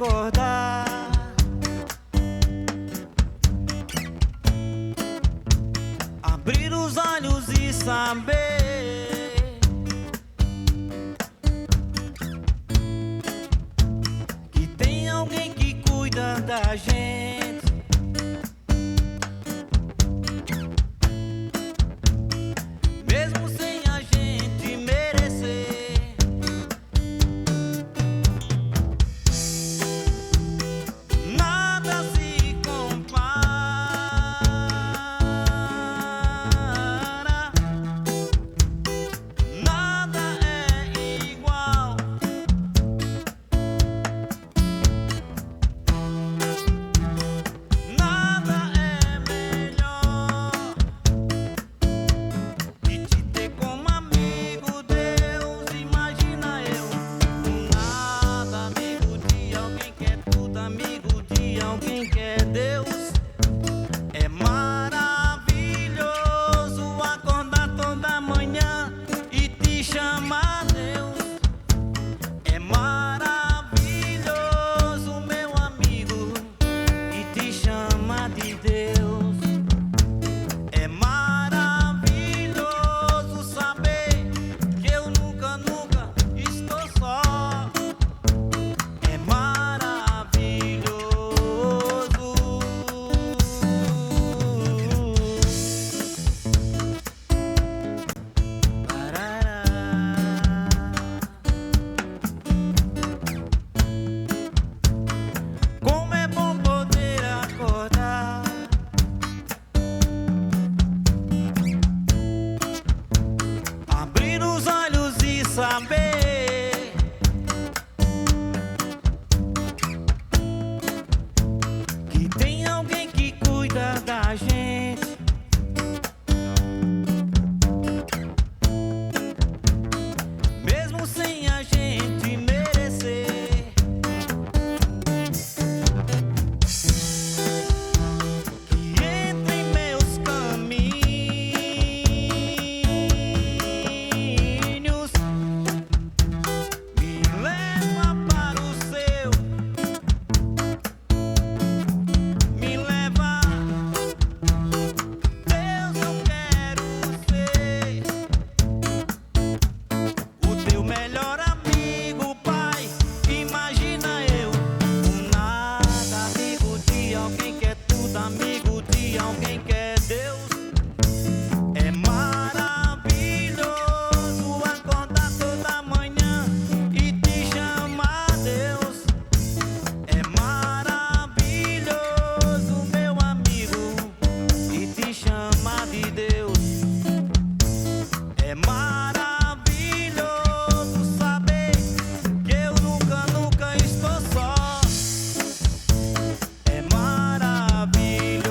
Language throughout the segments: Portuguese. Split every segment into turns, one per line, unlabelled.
acordar, abrir os olhos e saber que tem alguém que cuida da gente, mesmo sem a gente merecer. Nada se compara, nada é igual. Nada é melhor que te ter como amigo. Deus, imagina eu, um nada, amigo de alguém que é tudo, amigo de alguém que é Deus. É maravilhoso acordar toda manhã e te chamar Deus. É maravilhoso, meu amigo, e te chama de Deus. É maravilhoso saber que eu nunca, nunca estou só. É maravilhoso. Como é bom poder acordar, abrir os olhos e saber que tem alguém que cuida da gente, mesmo sem a gente merecer. Que entra em meus caminhos, me leva para o seu, me leva. Deus, eu quero ser o teu melhor amigo, Pai. Imagina eu, um nada, amigo de alguém que é tudo, amigo de alguém que é Deus. É maravilhoso acordar toda manhã e te chamar Deus. É maravilhoso, meu amigo, e te chamar de Deus. É maravilhoso saber que eu nunca, nunca estou só. É maravilhoso.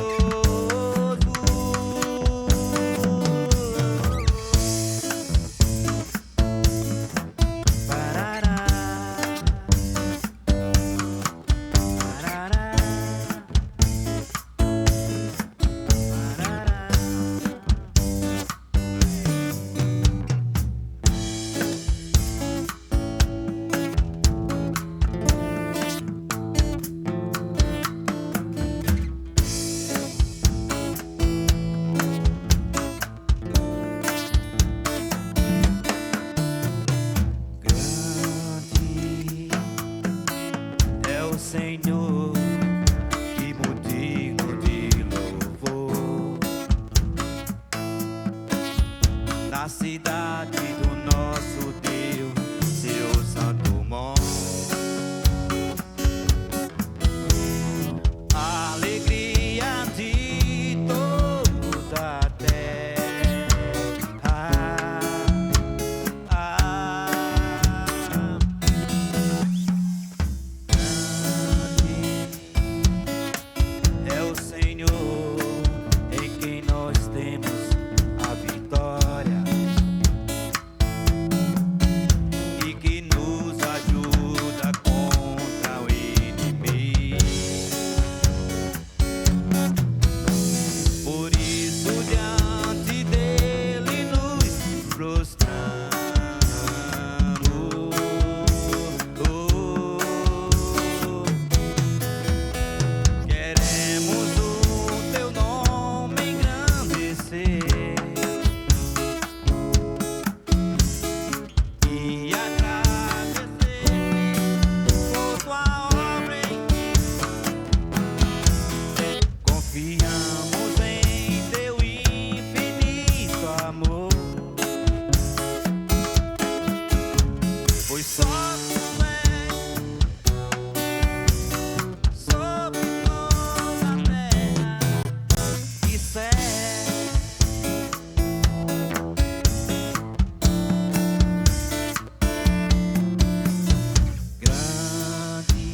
Parará, parará, parará. Grande é o Senhor, que digno de louvor, na cidade do nosso Deus, seu santo monte. A alegria de toda a terra. Grande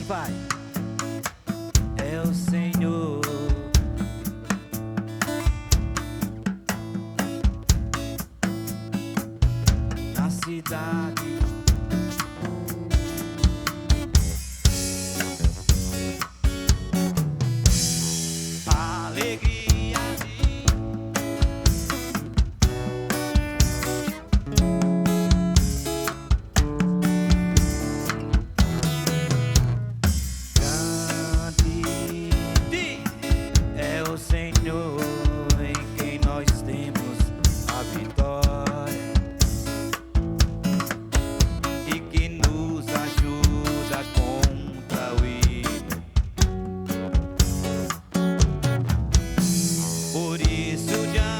vai. É o Senhor. Na cidade. Alegria de grande é o Senhor em quem nós temos a vitória e que nos ajuda contra o inimigo. Por isso já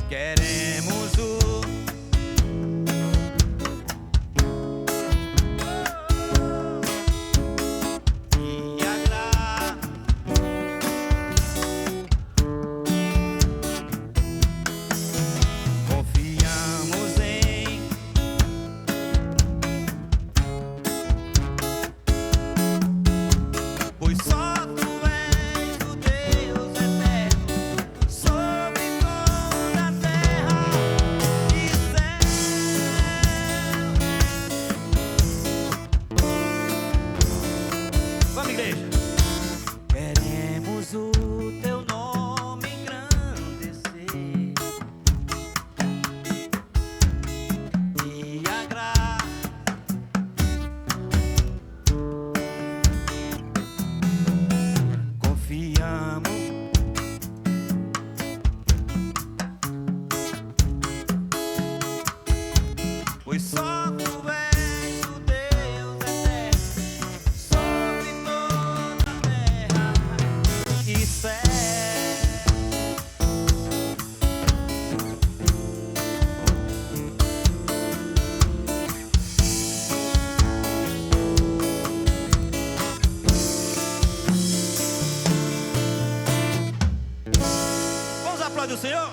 queremos o e agradar. Confiamos em pois só tu és o Deus eterno sobre toda a terra e céu. Vamos, igreja. Queremos o teu nome engrandecer e agradar. Confiamos, pois só tu és o Deus eterno sobre toda a terra e céu. Vamos aplaudir o Senhor?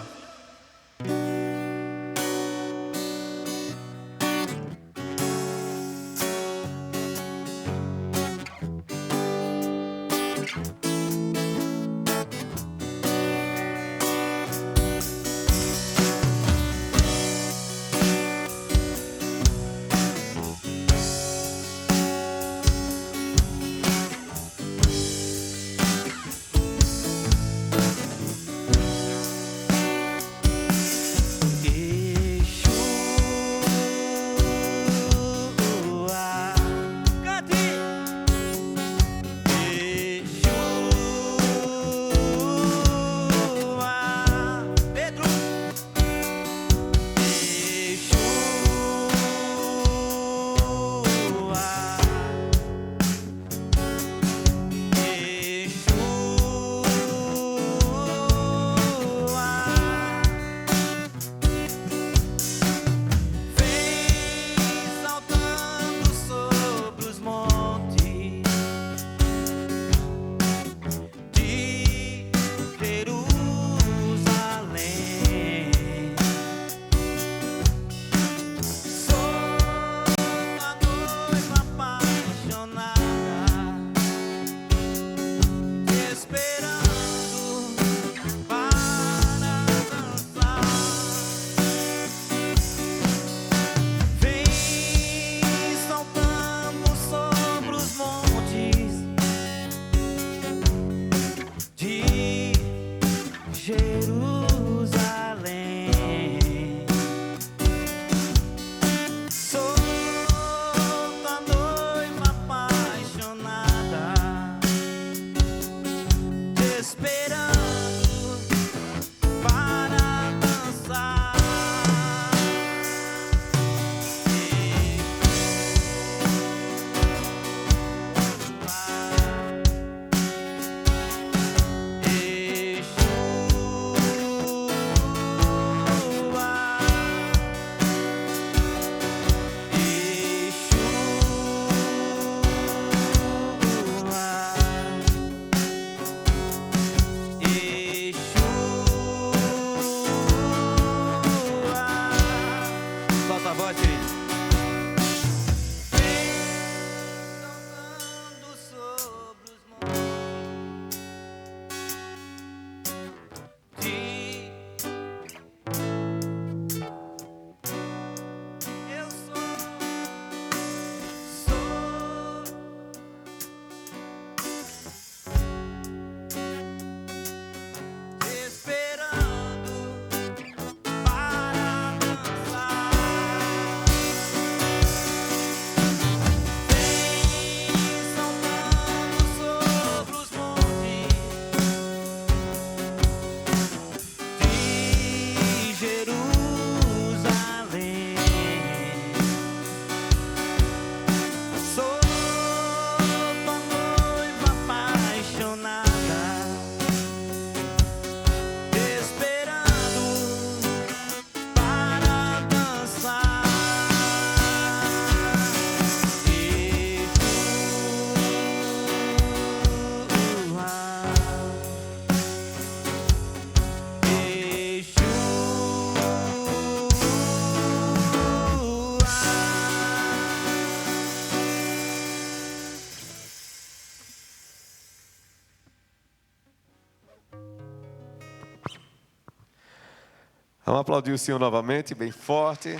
Vamos aplaudir o Senhor novamente, bem forte,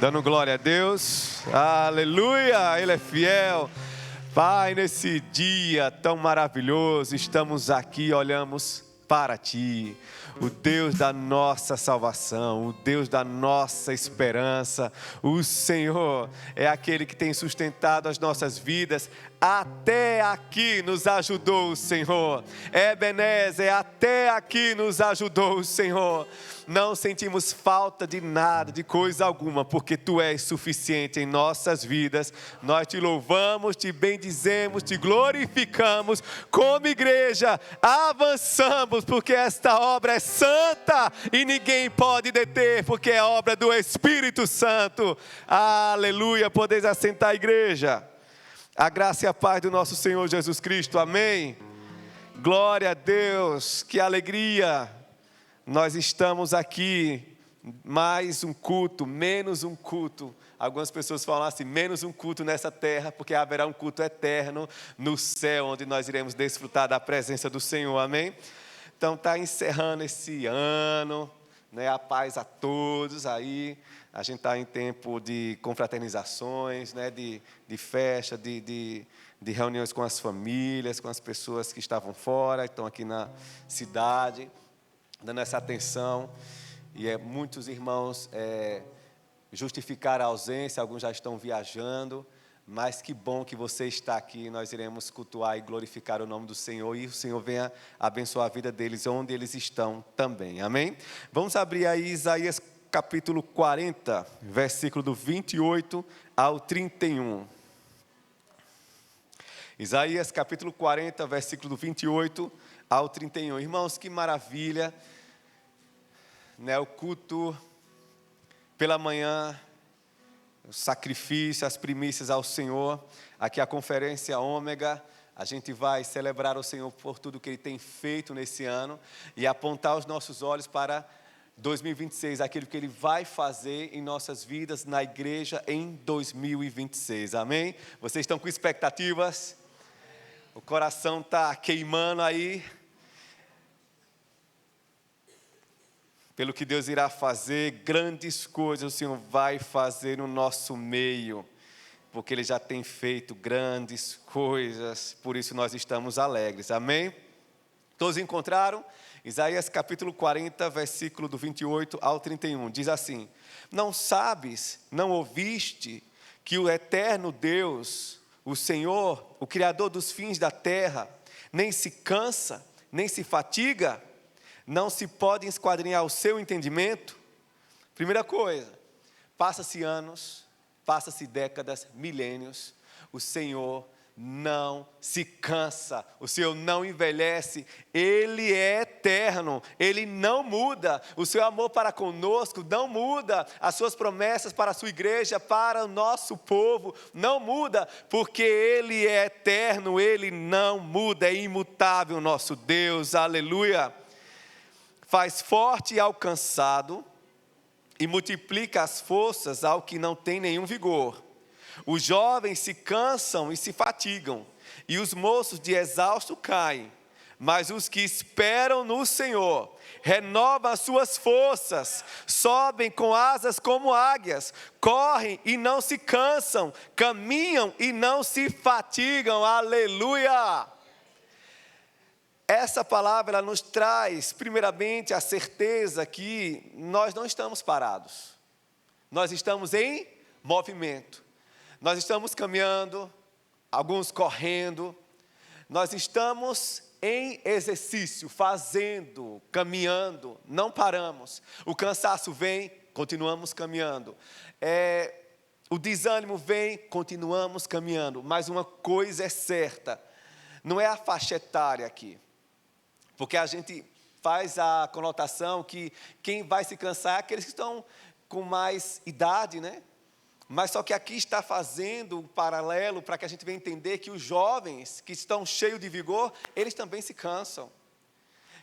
dando glória a Deus. Aleluia, Ele é fiel. Pai, nesse dia tão maravilhoso, estamos aqui, olhamos para Ti, o Deus da nossa salvação, o Deus da nossa esperança. O Senhor é aquele que tem sustentado as nossas vidas. Até aqui nos ajudou o Senhor. Ebenezer, até aqui nos ajudou o Senhor. Não sentimos falta de nada, de coisa alguma, porque Tu és suficiente em nossas vidas. Nós Te louvamos, Te bendizemos, Te glorificamos. Como igreja, avançamos, porque esta obra é santa e ninguém pode deter, porque é obra do Espírito Santo. Aleluia, podeis assentar a igreja. A graça e a paz do nosso Senhor Jesus Cristo, amém? Glória a Deus, que alegria! Nós estamos aqui, mais um culto, menos um culto. Algumas pessoas falam assim, menos um culto nessa terra, porque haverá um culto eterno no céu, onde nós iremos desfrutar da presença do Senhor, amém? Então está encerrando esse ano, né? A paz a todos aí. A gente está em tempo de confraternizações, né? de festa, de reuniões com as famílias, com as pessoas que estavam fora, que estão aqui na cidade, dando essa atenção. E muitos irmãos justificaram a ausência, alguns já estão viajando, mas que bom que você está aqui. Nós iremos cultuar e glorificar o nome do Senhor, e o Senhor venha abençoar a vida deles onde eles estão também, amém? Vamos abrir aí Isaías capítulo 40, versículo do 28 ao 31. Isaías capítulo 40, versículo do 28 ao 31. Irmãos, que maravilha, né? O culto pela manhã, o sacrifício, as primícias ao Senhor. Aqui a conferência Ômega, a gente vai celebrar o Senhor por tudo que Ele tem feito nesse ano e apontar os nossos olhos para 2026, aquilo que Ele vai fazer em nossas vidas, na igreja, em 2026, amém? Vocês estão com expectativas? O coração está queimando aí? Pelo que Deus irá fazer, grandes coisas o Senhor vai fazer no nosso meio, porque Ele já tem feito grandes coisas, por isso nós estamos alegres, amém? Todos encontraram? Isaías capítulo 40, versículo do 28 ao 31, diz assim: Não sabes, não ouviste, que o eterno Deus, o Senhor, o Criador dos fins da terra, nem se cansa, nem se fatiga, não se pode esquadrinhar o seu entendimento? Primeira coisa, passa-se anos, passa-se décadas, milênios, o Senhor não se cansa, o Senhor não envelhece, Ele é eterno, Ele não muda, o seu amor para conosco não muda, as suas promessas para a sua igreja, para o nosso povo, não muda, porque Ele é eterno, Ele não muda, é imutável o nosso Deus, aleluia. Faz forte ao cansado e multiplica as forças ao que não tem nenhum vigor. Os jovens se cansam e se fatigam, e os moços de exausto caem, mas os que esperam no Senhor renovam as suas forças, sobem com asas como águias, correm e não se cansam, caminham e não se fatigam, aleluia! Essa palavra ela nos traz, primeiramente, a certeza que nós não estamos parados, nós estamos em movimento. Nós estamos caminhando, alguns correndo, nós estamos em exercício, fazendo, caminhando, não paramos. O cansaço vem, continuamos caminhando. O desânimo vem, continuamos caminhando. Mas uma coisa é certa, não é a faixa etária aqui. Porque a gente faz a conotação que quem vai se cansar é aqueles que estão com mais idade, né? Mas só que aqui está fazendo um paralelo para que a gente venha entender que os jovens que estão cheios de vigor, eles também se cansam.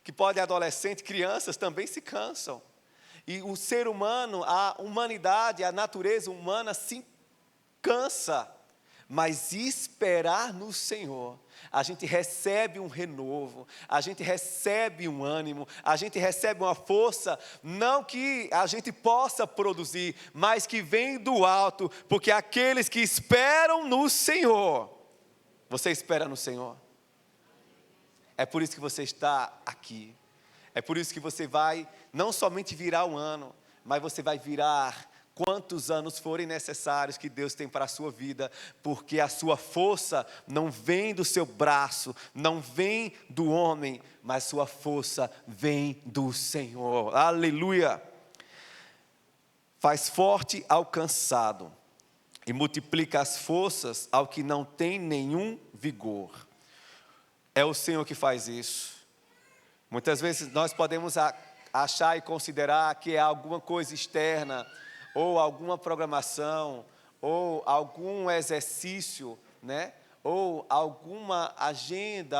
Que podem adolescentes, crianças também se cansam. E o ser humano, a humanidade, a natureza humana se cansa. Mas esperar no Senhor, a gente recebe um renovo, a gente recebe um ânimo, a gente recebe uma força, não que a gente possa produzir, mas que vem do alto, porque aqueles que esperam no Senhor, você espera no Senhor? É por isso que você está aqui, é por isso que você vai não somente virar um ano, mas você vai virar quantos anos forem necessários que Deus tem para a sua vida, porque a sua força não vem do seu braço, não vem do homem, mas sua força vem do Senhor. Aleluia! Faz forte ao cansado e multiplica as forças ao que não tem nenhum vigor. É o Senhor que faz isso. Muitas vezes nós podemos achar e considerar que é alguma coisa externa, ou alguma programação, ou algum exercício, né? Ou alguma agenda,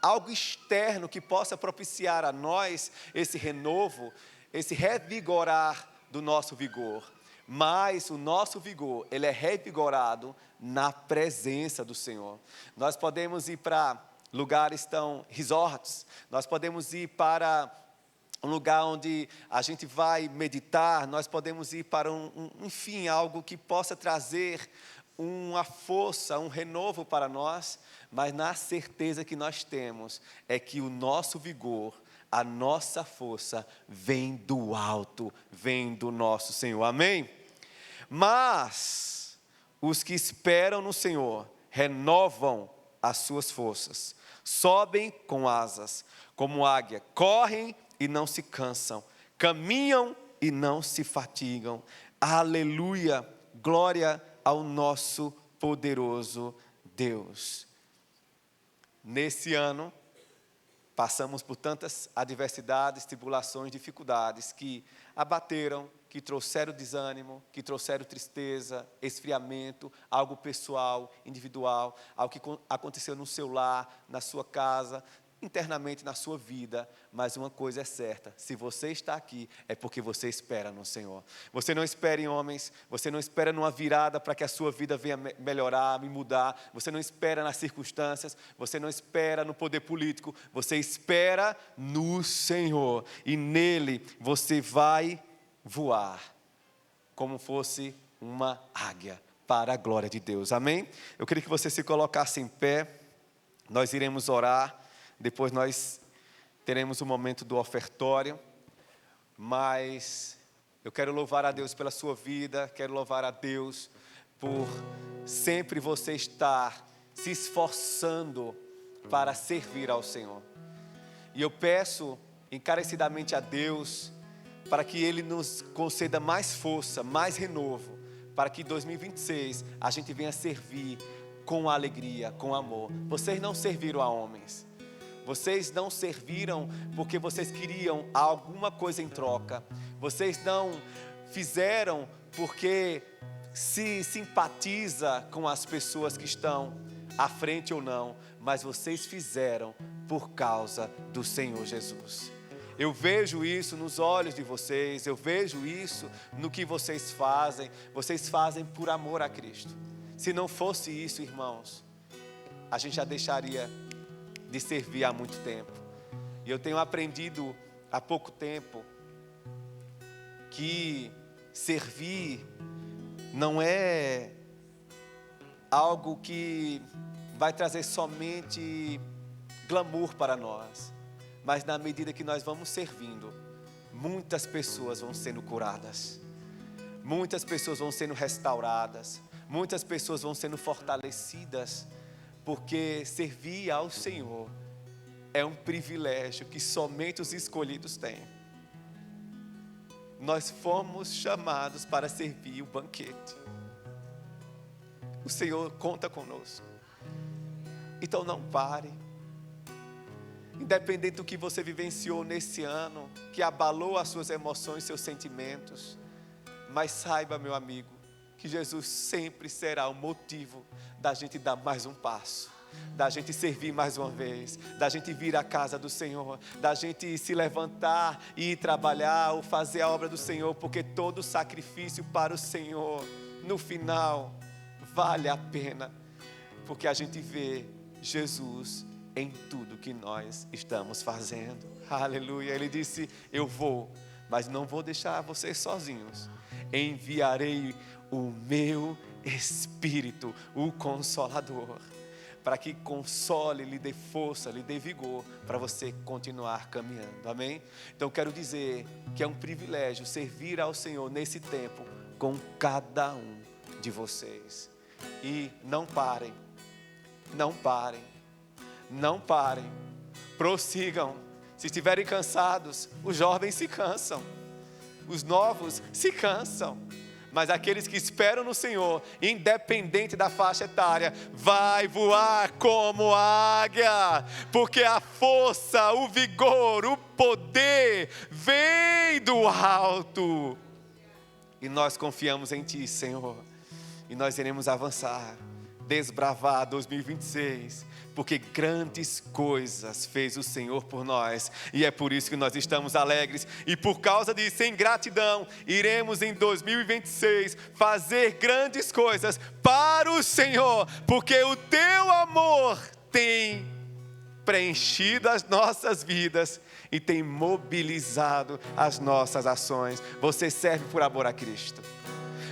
algo externo que possa propiciar a nós esse renovo, esse revigorar do nosso vigor. Mas o nosso vigor, ele é revigorado na presença do Senhor. Nós podemos ir para lugares tão resorts, nós podemos ir para um lugar onde a gente vai meditar, nós podemos ir para enfim, algo que possa trazer uma força, um renovo para nós, mas na certeza que nós temos é que o nosso vigor, a nossa força vem do alto, vem do nosso Senhor, amém? Mas os que esperam no Senhor renovam as suas forças, sobem com asas, como águia, correm e não se cansam, caminham e não se fatigam. Aleluia, glória ao nosso poderoso Deus. Nesse ano, passamos por tantas adversidades, tribulações, dificuldades que abateram, que trouxeram desânimo, que trouxeram tristeza, esfriamento, algo pessoal, individual, algo que aconteceu no seu lar, na sua casa, internamente na sua vida, mas uma coisa é certa, se você está aqui, é porque você espera no Senhor. Você não espera em homens, você não espera numa virada para que a sua vida venha melhorar, mudar, você não espera nas circunstâncias, você não espera no poder político, você espera no Senhor, e nele você vai voar, como fosse uma águia, para a glória de Deus, amém? Eu queria que você se colocasse em pé, nós iremos orar. Depois nós teremos o momento do ofertório, mas eu quero louvar a Deus pela sua vida, quero louvar a Deus por sempre você estar se esforçando para servir ao Senhor. E eu peço encarecidamente a Deus para que Ele nos conceda mais força, mais renovo, para que em 2026 a gente venha servir com alegria, com amor. Vocês não serviram a homens. Vocês não serviram porque vocês queriam alguma coisa em troca. Vocês não fizeram porque se simpatiza com as pessoas que estão à frente ou não. Mas vocês fizeram por causa do Senhor Jesus. Eu vejo isso nos olhos de vocês. Eu vejo isso no que vocês fazem. Vocês fazem por amor a Cristo. Se não fosse isso, irmãos, a gente já deixaria de servir há muito tempo. E eu tenho aprendido há pouco tempo que servir não é algo que vai trazer somente glamour para nós, mas na medida que nós vamos servindo, muitas pessoas vão sendo curadas, muitas pessoas vão sendo restauradas, muitas pessoas vão sendo fortalecidas, porque servir ao Senhor é um privilégio que somente os escolhidos têm. Nós fomos chamados para servir o banquete. O Senhor conta conosco. Então não pare. Independente do que você vivenciou nesse ano, que abalou as suas emoções, seus sentimentos, mas saiba, meu amigo, que Jesus sempre será o motivo da gente dar mais um passo, da gente servir mais uma vez, da gente vir à casa do Senhor, da gente se levantar e ir trabalhar ou fazer a obra do Senhor, porque todo sacrifício para o Senhor, no final, vale a pena, porque a gente vê Jesus em tudo que nós estamos fazendo. Aleluia. Ele disse: eu vou, mas não vou deixar vocês sozinhos. Enviarei o meu Espírito, o Consolador, para que console, lhe dê força, lhe dê vigor, para você continuar caminhando. Amém? Então quero dizer que é um privilégio servir ao Senhor nesse tempo com cada um de vocês. E não parem, não parem, não parem, prossigam. Se estiverem cansados, os jovens se cansam, os novos se cansam, mas aqueles que esperam no Senhor, independente da faixa etária, vai voar como águia, porque a força, o vigor, o poder vem do alto. E nós confiamos em Ti, Senhor, e nós iremos avançar, desbravar 2026, porque grandes coisas fez o Senhor por nós, e é por isso que nós estamos alegres, e por causa disso, em gratidão, iremos em 2026 fazer grandes coisas para o Senhor, porque o Teu amor tem preenchido as nossas vidas e tem mobilizado as nossas ações. Você serve por amor a Cristo,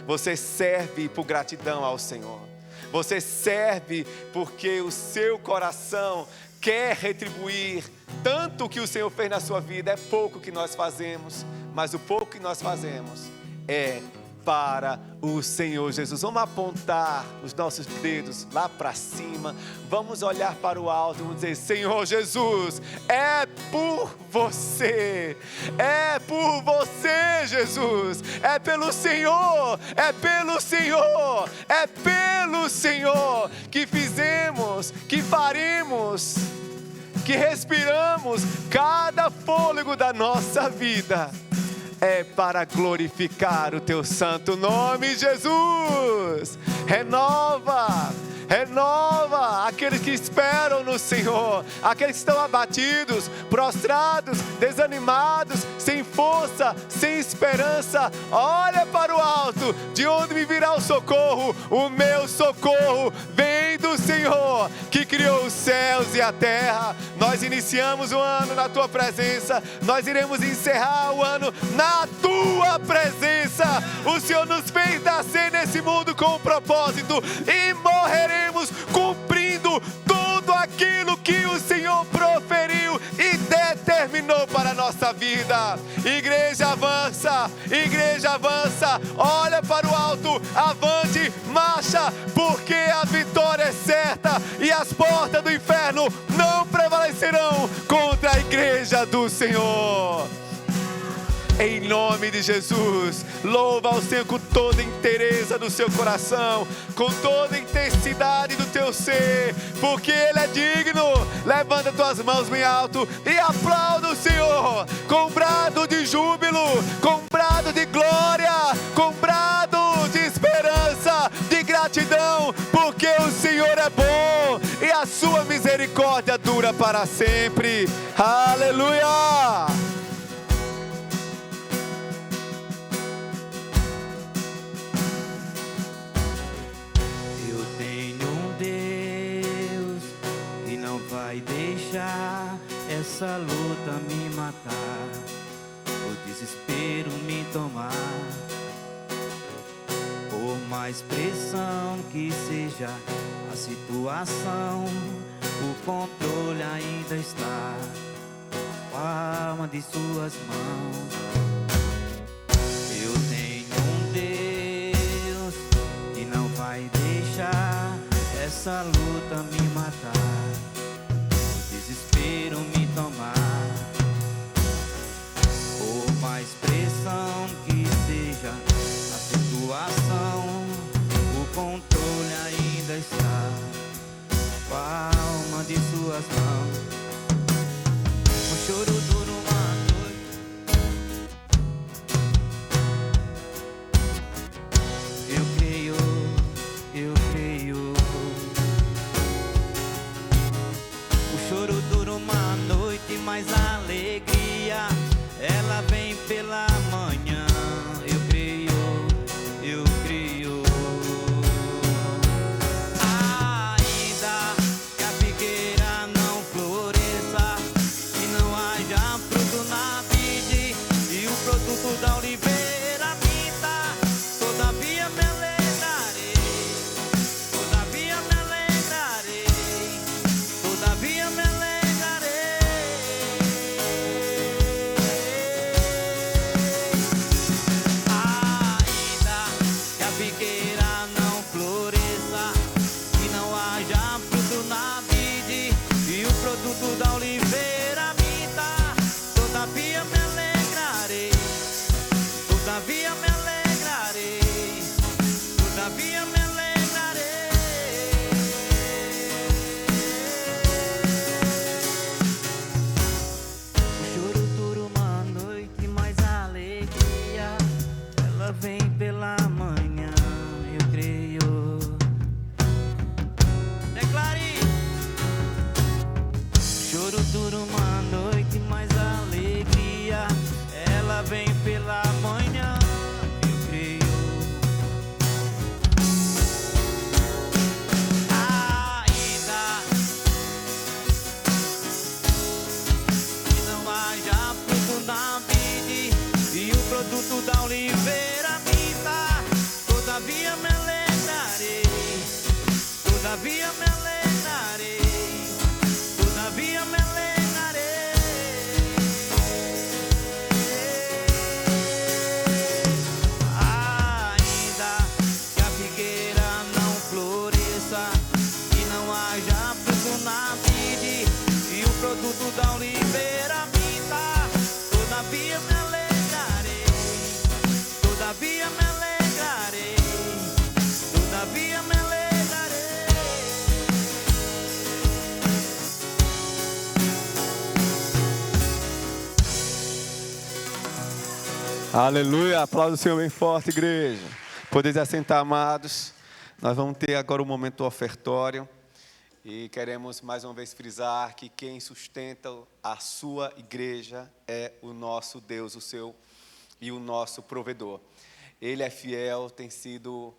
você serve por gratidão ao Senhor, você serve porque o seu coração quer retribuir tanto o que o Senhor fez na sua vida. É pouco que nós fazemos, mas o pouco que nós fazemos é para o Senhor Jesus. Vamos apontar os nossos dedos lá para cima, vamos olhar para o alto e vamos dizer: Senhor Jesus, é por você, é por você, Jesus, é pelo Senhor, é pelo Senhor, é pelo Senhor que fizemos, que faremos, que respiramos. Cada fôlego da nossa vida é para glorificar o Teu santo nome, Jesus. Renova, renova aqueles que esperam no Senhor, aqueles que estão abatidos, prostrados, desanimados, sem força, sem esperança. Olha para o alto, de onde me virá o socorro? O meu socorro vem do Senhor, que criou os céus e a terra. Nós iniciamos o ano na Tua presença, nós iremos encerrar o ano na Tua presença. O Senhor nos fez nascer nesse mundo com um propósito, e morreremos cumprindo tudo aquilo que o Senhor proferiu e determinou para a nossa vida. Igreja avança, olha para o alto, avante, marcha, porque a vitória é certa e as portas do inferno não prevalecerão contra a igreja do Senhor. Em nome de Jesus, louva ao Senhor com toda a inteireza do seu coração, com toda a intensidade do teu ser, porque Ele é digno. Levanta tuas mãos bem alto e aplauda o Senhor com brado de júbilo, com brado de glória, com brado de esperança, de gratidão, porque o Senhor é bom e a sua misericórdia dura para sempre. Aleluia!
Vai deixar essa luta me matar, o desespero me tomar. Por mais pressão que seja a situação, o controle ainda está na palma de suas mãos. Eu tenho um Deus que não vai deixar essa luta me matar, desespero me tomar. Por mais pressão que seja a situação, o controle ainda está na palma de suas mãos. O choro dura uma noite, eu creio. O choro dura uma noite, mas a alegria, ela vem pela manhã. Eu creio. produto da oliveira minta, todavia me alegrarei, todavia me alegrarei, todavia me alegrarei. Ainda que a figueira não floresça, que não haja fruto na vide, e o produto da oliveira minta, todavia me alegrarei, todavia me alegrarei, todavia me alegrarei. O choro dura uma noite, mas a alegria, ela vem pela manhã, eu creio. Declare. Choro dura uma noite, mas a alegria, ela vem pela manhã, eu creio. Ainda que não haja fruto na vide, e o produto da oliveira minta, todavia me alegrarei, todavia me alegrarei, todavia me alegrarei. Ainda que a figueira não floresça, que não haja fruto na vide, e o produto da oliveira minta, todavia me alegrarei, todavia me alegrarei, todavia me alegrarei.
Aleluia, aplauda o Senhor bem forte, igreja. Podeis assentar, amados. Nós vamos ter agora o momento ofertório. E queremos mais uma vez frisar que quem sustenta a sua igreja é o nosso Deus, o seu e o nosso provedor. Ele é fiel, tem sido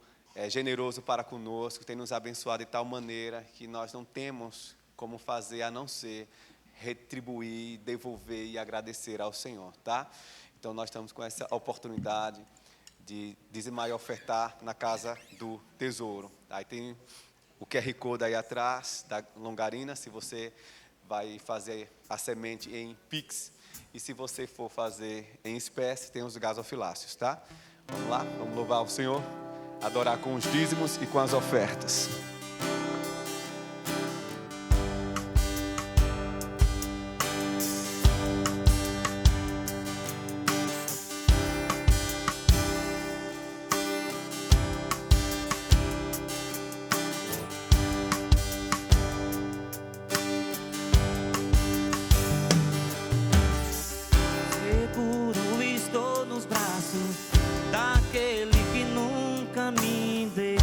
generoso para conosco, tem nos abençoado de tal maneira que nós não temos como fazer a não ser retribuir, devolver e agradecer ao Senhor, tá? Então nós estamos com essa oportunidade de dizimar e ofertar na casa do tesouro. Aí tem o QR Code aí atrás da longarina, se você vai fazer a semente em Pix, e se você for fazer em espécie, tem os gasofiláceos, tá? Vamos lá, vamos louvar o Senhor, adorar com os dízimos e com as ofertas.
Seguro estou nos braços daquele que nunca me deixou.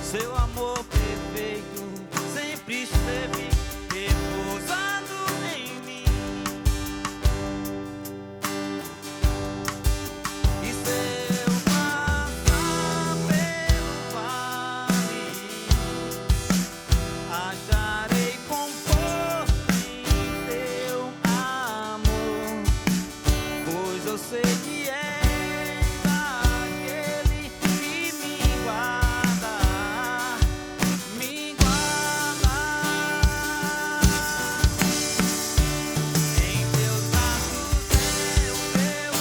Seu amor perfeito sempre esteve repousado em mim. E se eu passar pelo vale, acharei conforto em teu amor, pois eu sei que és aquele que me guarda, me guarda. Em teus braços é o meu,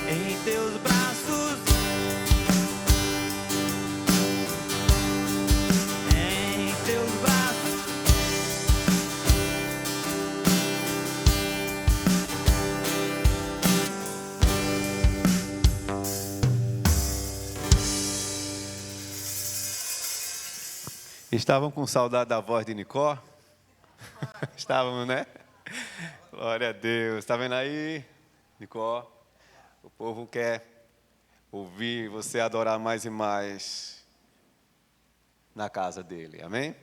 em teus braços, em teus braços.
Estavam com saudade da voz de Nicó? Estávamos, né? Glória a Deus. Está vendo aí, Nicó? O povo quer ouvir você adorar mais e mais na casa dele. Amém?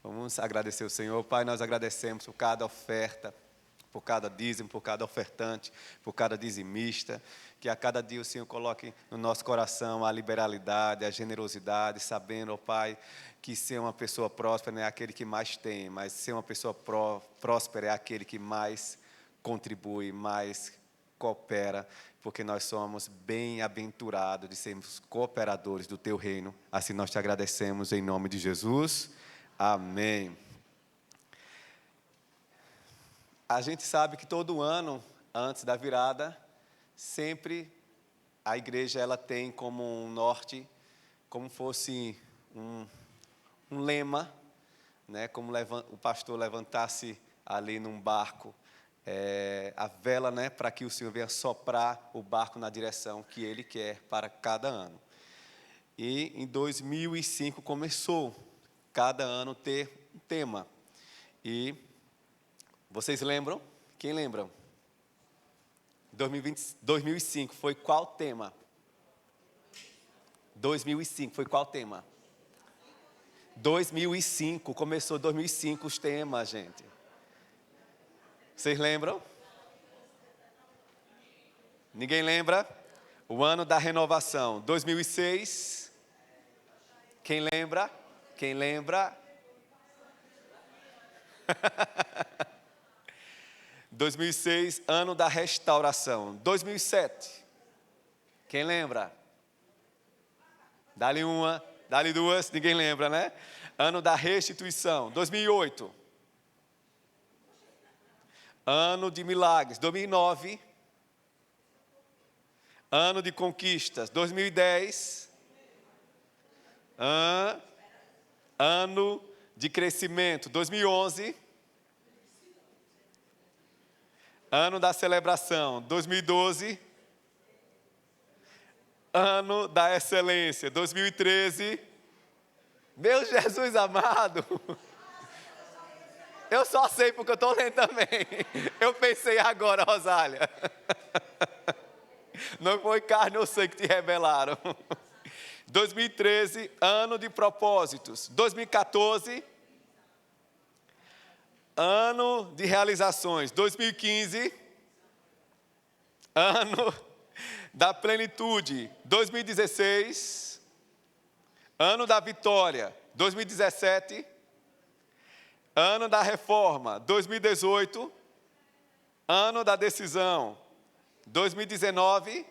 Vamos agradecer o Senhor. Pai, nós agradecemos por cada oferta, por cada dízimo, por cada ofertante, por cada dizimista. Que a cada dia o Senhor coloque no nosso coração a liberalidade, a generosidade, sabendo, ó Pai, que ser uma pessoa próspera não é aquele que mais tem, mas ser uma pessoa próspera é aquele que mais contribui, mais coopera, porque nós somos bem-aventurados de sermos cooperadores do Teu reino. Assim nós te agradecemos em nome de Jesus. Amém. A gente sabe que todo ano, antes da virada, sempre a igreja ela tem como um norte, como fosse um lema, né? Como o pastor levantasse ali num barco a vela, né? Para que o Senhor venha soprar o barco na direção que Ele quer para cada ano. E em 2005 começou cada ano ter um tema. E vocês lembram? Quem lembram? 2005 foi qual tema? 2005 foi qual tema? 2005, começou 2005 os temas, gente. Vocês lembram? Ninguém lembra? O ano da renovação. 2006. Quem lembra? Quem lembra? 2006, ano da restauração. 2007. Quem lembra? Dá-lhe uma, dá-lhe duas, ninguém lembra, né? Ano da restituição. 2008. Ano de milagres. 2009. Ano de conquistas. 2010. Ano de crescimento. 2011. Ano da celebração. 2012. Ano da excelência. 2013. Meu Jesus amado. Eu só sei porque eu estou lendo também. Eu pensei agora, Rosália. Não foi carne ou sangue que te revelaram. 2013, ano de propósitos. 2014, ano de realizações. 2015, ano da plenitude. 2016, ano da vitória. 2017, ano da reforma. 2018, ano da decisão. 2019,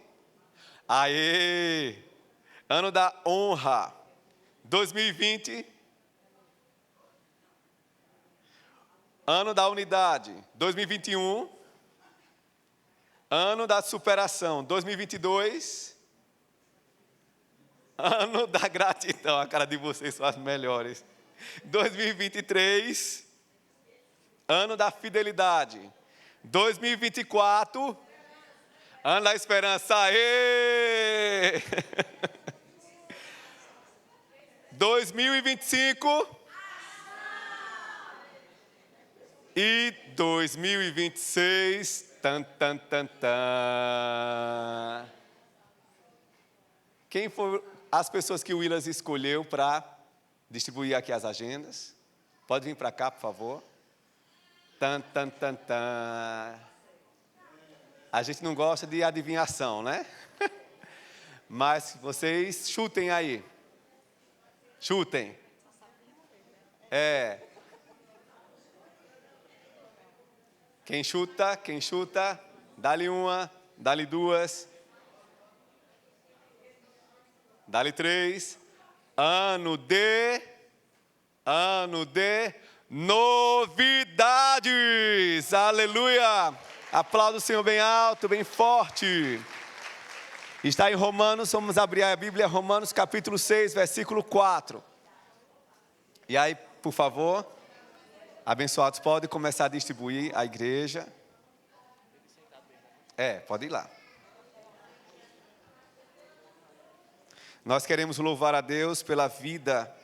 ano da honra. 2020, ano da unidade. 2021, ano da superação. 2022, ano da gratidão. A cara de vocês são as melhores. 2023, ano da fidelidade. 2024, ano da esperança. 2025 e 2026. Tan, tan, tan, tan. Quem foram as pessoas que o Willas escolheu para distribuir aqui as agendas? Pode vir para cá, por favor. Tan, tan, tan, tan. A gente não gosta de adivinhação, né? Mas vocês chutem aí. Chutem. Quem chuta, dá-lhe uma, dá-lhe duas, dá-lhe três. Ano de novidades. Aleluia. Aplauda o Senhor bem alto, bem forte. Está em Romanos, vamos abrir a Bíblia, Romanos capítulo 6, versículo 4. E aí, por favor, abençoados, podem começar a distribuir a igreja. Pode ir lá. Nós queremos louvar a Deus pela vida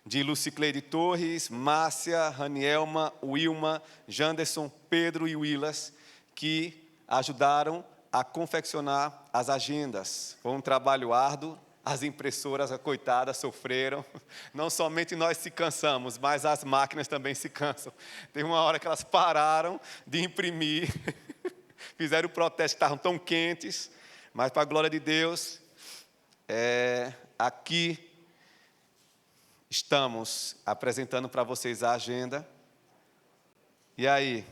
de Lucicleide Torres, Márcia, Ranielma, Wilma, Janderson, Pedro e Willas, que ajudaram a confeccionar as agendas. Foi um trabalho árduo, as impressoras, a coitada, sofreram. Não somente nós se cansamos, mas as máquinas também se cansam. Teve uma hora que elas pararam de imprimir, fizeram o protesto, que estavam tão quentes, mas para a glória de Deus, aqui estamos apresentando para vocês a agenda. E aí?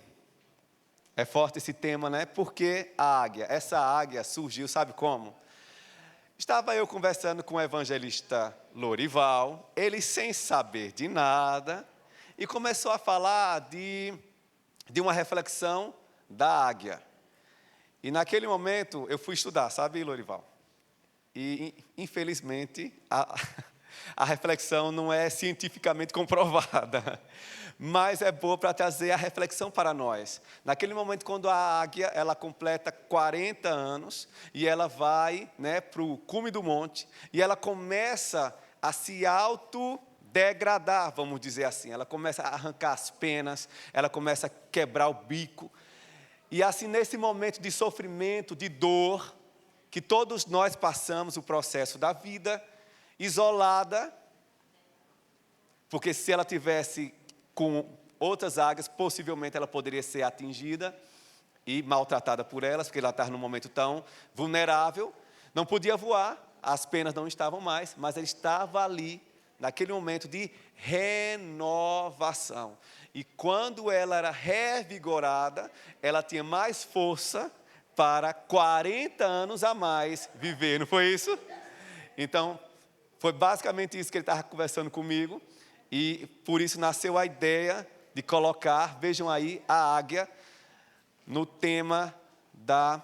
É forte esse tema, né? Porque a águia, essa águia surgiu, sabe como? Estava eu conversando com o evangelista Lorival, ele sem saber de nada, e começou a falar de uma reflexão da águia. E naquele momento eu fui estudar, sabe, Lorival? E infelizmente a reflexão não é cientificamente comprovada, mas é boa para trazer a reflexão para nós. Naquele momento, quando a águia ela completa 40 anos e ela vai, né, para o cume do monte e ela começa a se autodegradar, vamos dizer assim. Ela começa a arrancar as penas, ela começa a quebrar o bico. E assim, nesse momento de sofrimento, de dor, que todos nós passamos o processo da vida, isolada, porque se ela tivesse com outras águias, possivelmente ela poderia ser atingida e maltratada por elas, porque ela estava num momento tão vulnerável, não podia voar, as penas não estavam mais, mas ela estava ali, naquele momento de renovação. E quando ela era revigorada, ela tinha mais força para 40 anos a mais viver, não foi isso? Então, foi basicamente isso que ele estava conversando comigo, e por isso nasceu a ideia de colocar, vejam aí, a águia no tema da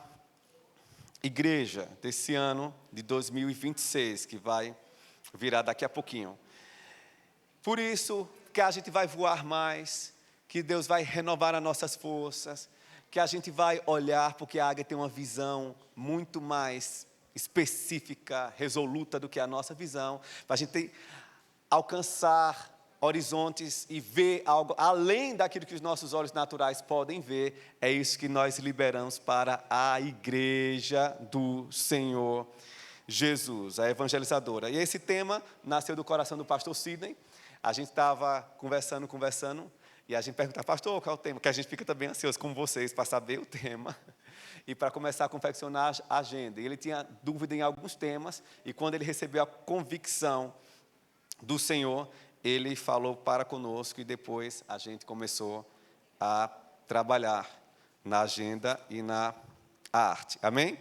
igreja desse ano de 2026, que vai virar daqui a pouquinho. Por isso que a gente vai voar mais, que Deus vai renovar as nossas forças, que a gente vai olhar, porque a águia tem uma visão muito mais específica, resoluta do que a nossa visão, para a gente alcançar horizontes e ver algo além daquilo que os nossos olhos naturais podem ver. É isso que nós liberamos para a igreja do Senhor Jesus, a evangelizadora. E esse tema nasceu do coração do pastor Sidney. A gente estava conversando, e a gente perguntava, pastor, qual é o tema? Que a gente fica também ansioso com vocês para saber o tema e para começar a confeccionar a agenda. E ele tinha dúvida em alguns temas, e quando ele recebeu a convicção do Senhor, ele falou para conosco, e depois a gente começou a trabalhar na agenda e na arte. Amém?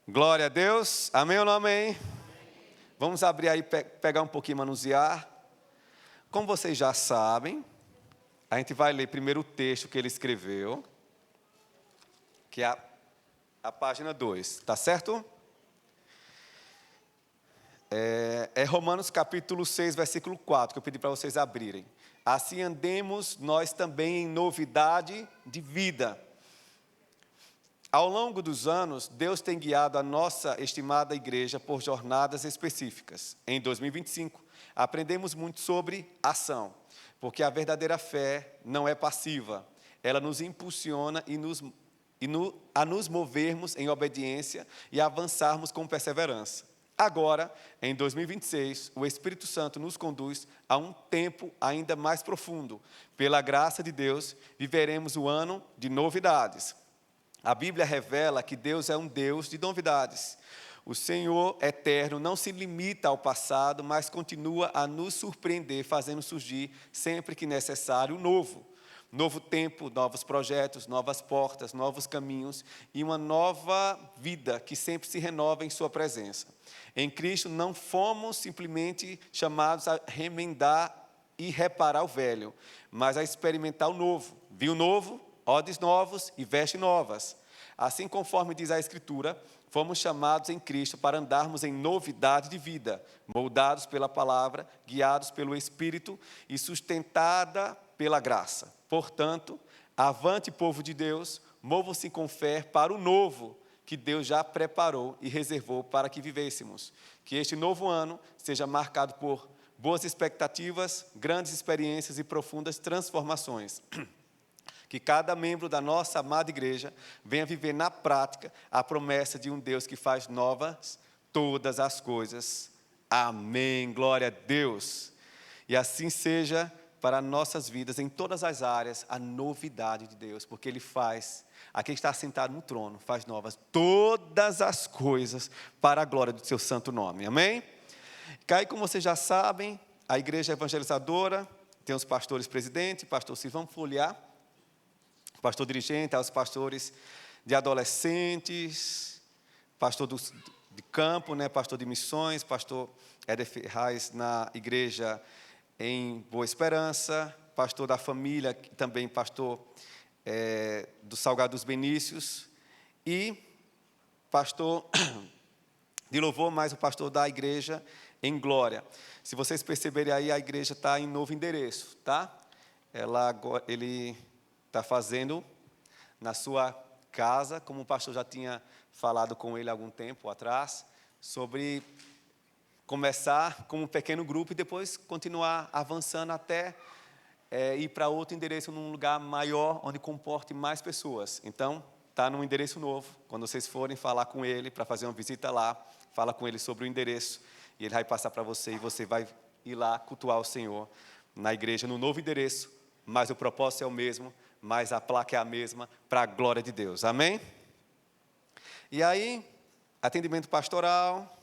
Glória a Deus. Amém ou não amém? Vamos abrir aí, pegar um pouquinho, manusear. Como vocês já sabem, a gente vai ler primeiro o texto que ele escreveu, que é a página 2, tá certo? É Romanos capítulo 6, versículo 4, que eu pedi para vocês abrirem. Assim andemos nós também em novidade de vida. Ao longo dos anos, Deus tem guiado a nossa estimada igreja por jornadas específicas. Em 2025, aprendemos muito sobre ação, porque a verdadeira fé não é passiva. Ela nos impulsiona a nos movermos em obediência e avançarmos com perseverança. Agora, em 2026, o Espírito Santo nos conduz a um tempo ainda mais profundo. Pela graça de Deus, viveremos o ano de novidades. A Bíblia revela que Deus é um Deus de novidades. O Senhor eterno não se limita ao passado, mas continua a nos surpreender, fazendo surgir, sempre que necessário, o novo. Novo tempo, novos projetos, novas portas, novos caminhos e uma nova vida que sempre se renova em sua presença. Em Cristo não fomos simplesmente chamados a remendar e reparar o velho, mas a experimentar o novo. Viu novo, odres novos e vestes novas. Assim, conforme diz a Escritura, fomos chamados em Cristo para andarmos em novidade de vida, moldados pela palavra, guiados pelo Espírito e sustentada pela graça. Portanto, avante, povo de Deus, movam-se com fé para o novo que Deus já preparou e reservou para que vivêssemos. Que este novo ano seja marcado por boas expectativas, grandes experiências e profundas transformações. Que cada membro da nossa amada igreja venha viver na prática a promessa de um Deus que faz novas todas as coisas. Amém. Glória a Deus. E assim seja para nossas vidas, em todas as áreas, a novidade de Deus, porque Ele faz, aquele que está sentado no trono, faz novas todas as coisas para a glória do seu santo nome. Amém? E aí, como vocês já sabem, a igreja evangelizadora tem os pastores presidentes, pastor Silvão Folhar, pastor dirigente, aos pastores de adolescentes, pastor de campo, né, pastor de missões, pastor Éder Ferraz na igreja em Boa Esperança, pastor da família, também pastor do Salgado dos Benícios, e pastor de louvor, mais o pastor da igreja em Glória. Se vocês perceberem aí, a igreja está em novo endereço, tá? Ele está fazendo na sua casa, como o pastor já tinha falado com ele há algum tempo atrás, sobre começar com um pequeno grupo e depois continuar avançando até ir para outro endereço, num lugar maior, onde comporte mais pessoas. Então, está num endereço novo. Quando vocês forem falar com ele, para fazer uma visita lá, fala com ele sobre o endereço, e ele vai passar para você, e você vai ir lá cultuar o Senhor na igreja, no novo endereço, mas o propósito é o mesmo, mas a placa é a mesma, para a glória de Deus. Amém? E aí, atendimento pastoral,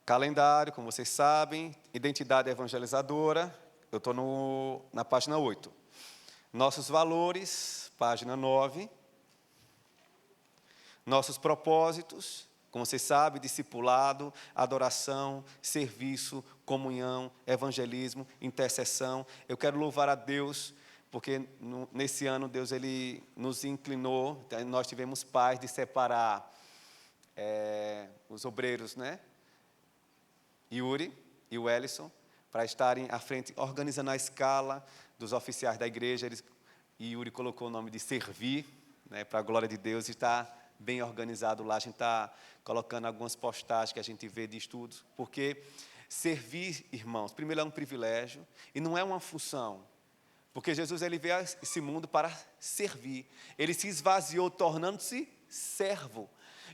calendário, como vocês sabem, identidade evangelizadora, eu estou na página 8. Nossos valores, página 9. Nossos propósitos, como vocês sabem, discipulado, adoração, serviço, comunhão, evangelismo, intercessão. Eu quero louvar a Deus, porque nesse ano Deus ele nos inclinou, nós tivemos paz de separar os obreiros, né? Yuri e o Ellison, para estarem à frente, organizando a escala dos oficiais da igreja. E Yuri colocou o nome de Servir, né, para a glória de Deus, e está bem organizado lá. A gente está colocando algumas postagens que a gente vê de estudos, porque servir, irmãos, primeiro é um privilégio e não é uma função, porque Jesus ele veio a esse mundo para servir. Ele se esvaziou, tornando-se servo.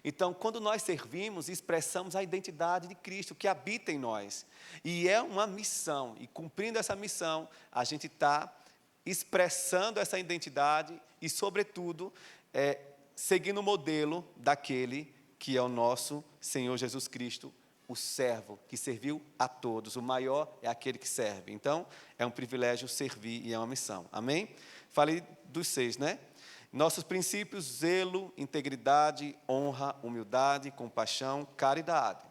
Então, quando nós servimos, expressamos a identidade de Cristo que habita em nós. E é uma missão, e cumprindo essa missão, a gente está expressando essa identidade e, sobretudo, seguindo o modelo daquele que é o nosso Senhor Jesus Cristo, o servo que serviu a todos. O maior é aquele que serve. Então, é um privilégio servir e é uma missão. Amém? Falei dos 6, né? Nossos princípios: zelo, integridade, honra, humildade, compaixão, caridade.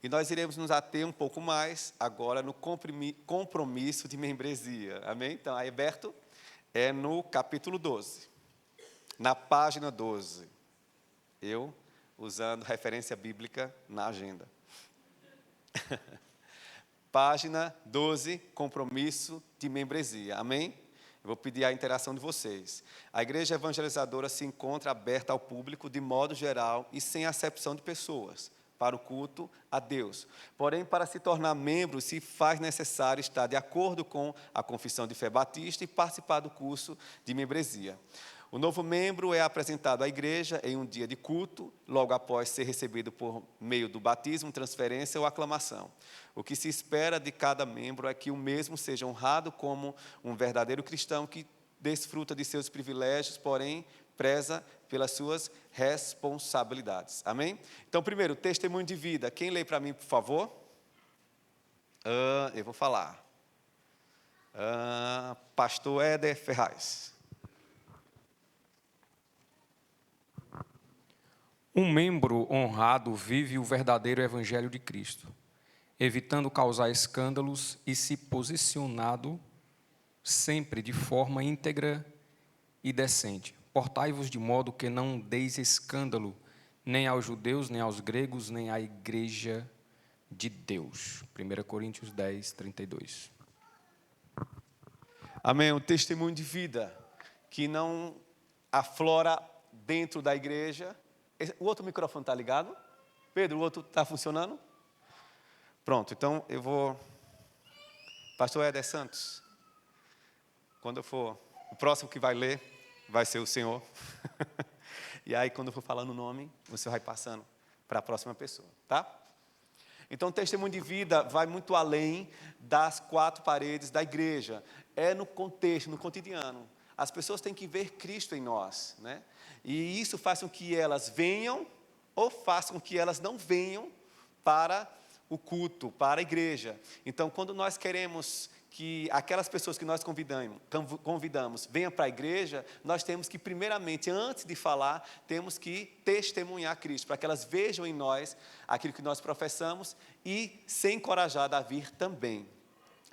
E nós iremos nos ater um pouco mais agora no compromisso de membresia. Amém? Então, aí, Berto, é no capítulo 12, na página 12. Eu, usando referência bíblica na agenda. Página 12, compromisso de membresia. Amém? Eu vou pedir a interação de vocês. A igreja evangelizadora se encontra aberta ao público de modo geral e sem acepção de pessoas, para o culto a Deus. Porém, para se tornar membro, se faz necessário estar de acordo com a Confissão de Fé Batista e participar do curso de membresia. O novo membro é apresentado à igreja em um dia de culto, logo após ser recebido por meio do batismo, transferência ou aclamação. O que se espera de cada membro é que o mesmo seja honrado como um verdadeiro cristão que desfruta de seus privilégios, porém preza pelas suas responsabilidades. Amém? Então, primeiro, testemunho de vida. Quem lê para mim, por favor? Eu vou falar. Pastor Éder Ferraz.
Um membro honrado vive o verdadeiro evangelho de Cristo, evitando causar escândalos e se posicionando sempre de forma íntegra e decente. Portai-vos de modo que não deis escândalo nem aos judeus, nem aos gregos, nem à igreja de Deus. 1 Coríntios 10, 32.
Amém. Um testemunho de vida que não aflora dentro da igreja. O outro microfone está ligado? Pedro, o outro está funcionando? Pronto, então eu vou... Pastor Éder Santos, quando eu for... O próximo que vai ler vai ser o senhor. E aí, quando eu for falando o nome, você vai passando para a próxima pessoa, tá? Então, o testemunho de vida vai muito além das 4 paredes da igreja. É no contexto, no cotidiano. As pessoas têm que ver Cristo em nós, né? E isso faz com que elas venham ou faz com que elas não venham para o culto, para a igreja. Então, quando nós queremos que aquelas pessoas que nós convidamos venham para a igreja, nós temos que, primeiramente, antes de falar, temos que testemunhar Cristo, para que elas vejam em nós aquilo que nós professamos e ser encorajada a vir também.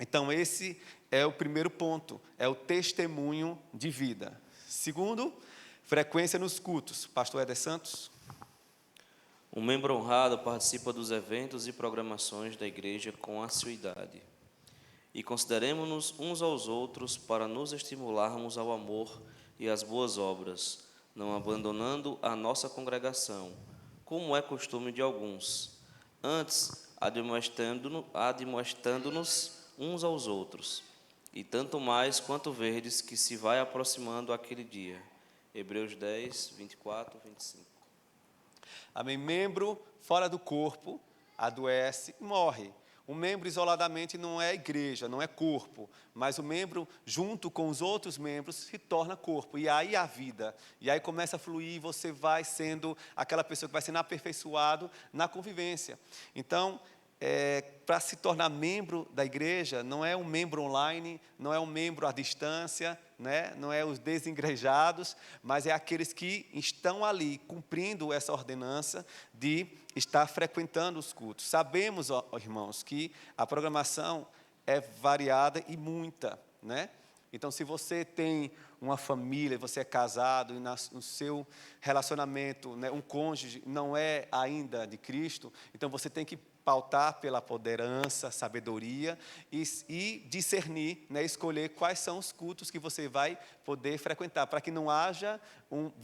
Então, esse é o primeiro ponto, é o testemunho de vida. Segundo, frequência nos cultos. Pastor Éder Santos.
Um membro honrado participa dos eventos e programações da igreja com assiduidade. E consideremos-nos uns aos outros para nos estimularmos ao amor e às boas obras, não abandonando a nossa congregação, como é costume de alguns, antes admoestando-nos uns aos outros, e tanto mais quanto verdes que se vai aproximando aquele dia. Hebreus 10, 24, 25.
Amém. Membro fora do corpo adoece e morre. Um membro isoladamente não é igreja, não é corpo, mas o membro junto com os outros membros se torna corpo, e aí a vida, e aí começa a fluir, você vai sendo aquela pessoa que vai sendo aperfeiçoado na convivência. Então, para se tornar membro da igreja, não é um membro online, não é um membro à distância, né? Não é os desengrejados, mas é aqueles que estão ali cumprindo essa ordenança de estar frequentando os cultos. Sabemos, irmãos, que a programação é variada e muita, né? Então, se você tem uma família, você é casado, e no seu relacionamento, né, um cônjuge não é ainda de Cristo, então você tem que pautar pela poderança, sabedoria e discernir, né, escolher quais são os cultos que você vai poder frequentar, para que não haja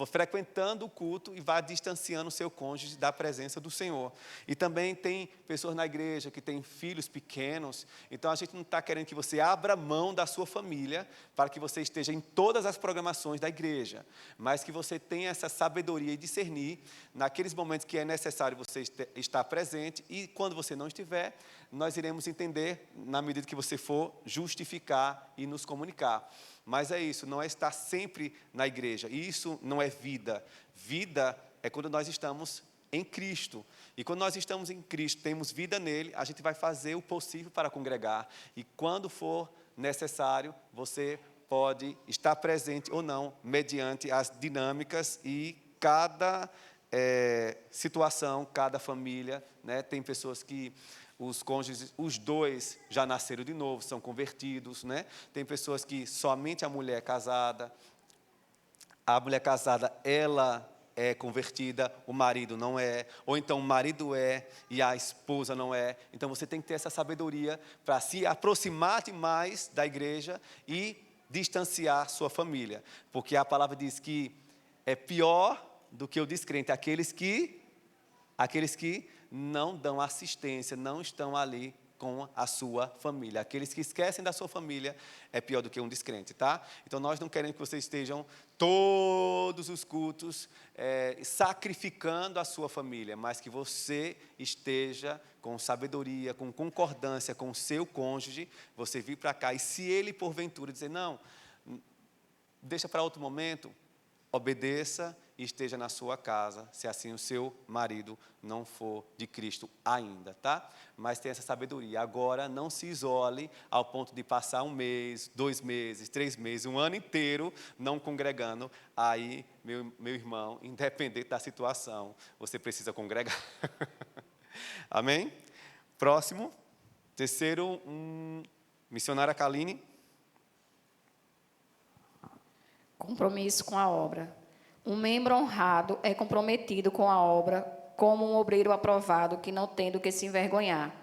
frequentando o culto e vá distanciando o seu cônjuge da presença do Senhor. E também tem pessoas na igreja que têm filhos pequenos, então a gente não está querendo que você abra mão da sua família para que você esteja em todas as programações da igreja, mas que você tenha essa sabedoria e discernir naqueles momentos que é necessário você estar presente, e quando você não estiver, nós iremos entender na medida que você for justificar e nos comunicar. Mas é isso, não é estar sempre na igreja, isso não é vida. Vida é quando nós estamos em Cristo, e quando nós estamos em Cristo, temos vida nele, a gente vai fazer o possível para congregar, e quando for necessário, você pode estar presente ou não, mediante as dinâmicas e cada situação, cada família, né? Tem pessoas que os cônjuges, os dois já nasceram de novo, são convertidos, né? Tem pessoas que somente a mulher casada, ela é convertida, o marido não é, ou então o marido é e a esposa não é. Então você tem que ter essa sabedoria para se aproximar demais da igreja e distanciar sua família, porque a palavra diz que é pior do que o descrente, aqueles que não dão assistência, não estão ali com a sua família. Aqueles que esquecem da sua família é pior do que um descrente, tá? Então, nós não queremos que vocês estejam todos os cultos sacrificando a sua família, mas que você esteja com sabedoria, com concordância com o seu cônjuge, você vir para cá, e se ele, porventura, dizer, não, deixa para outro momento, obedeça e esteja na sua casa, se assim o seu marido não for de Cristo ainda, tá? Mas tenha essa sabedoria. Agora, não se isole ao ponto de passar 1 mês, 2 meses, 3 meses, 1 ano inteiro não congregando. Aí, meu irmão, independente da situação, você precisa congregar. Amém? Próximo, terceiro, missionária Kaline.
Compromisso com a obra. Um membro honrado é comprometido com a obra como um obreiro aprovado que não tem do que se envergonhar.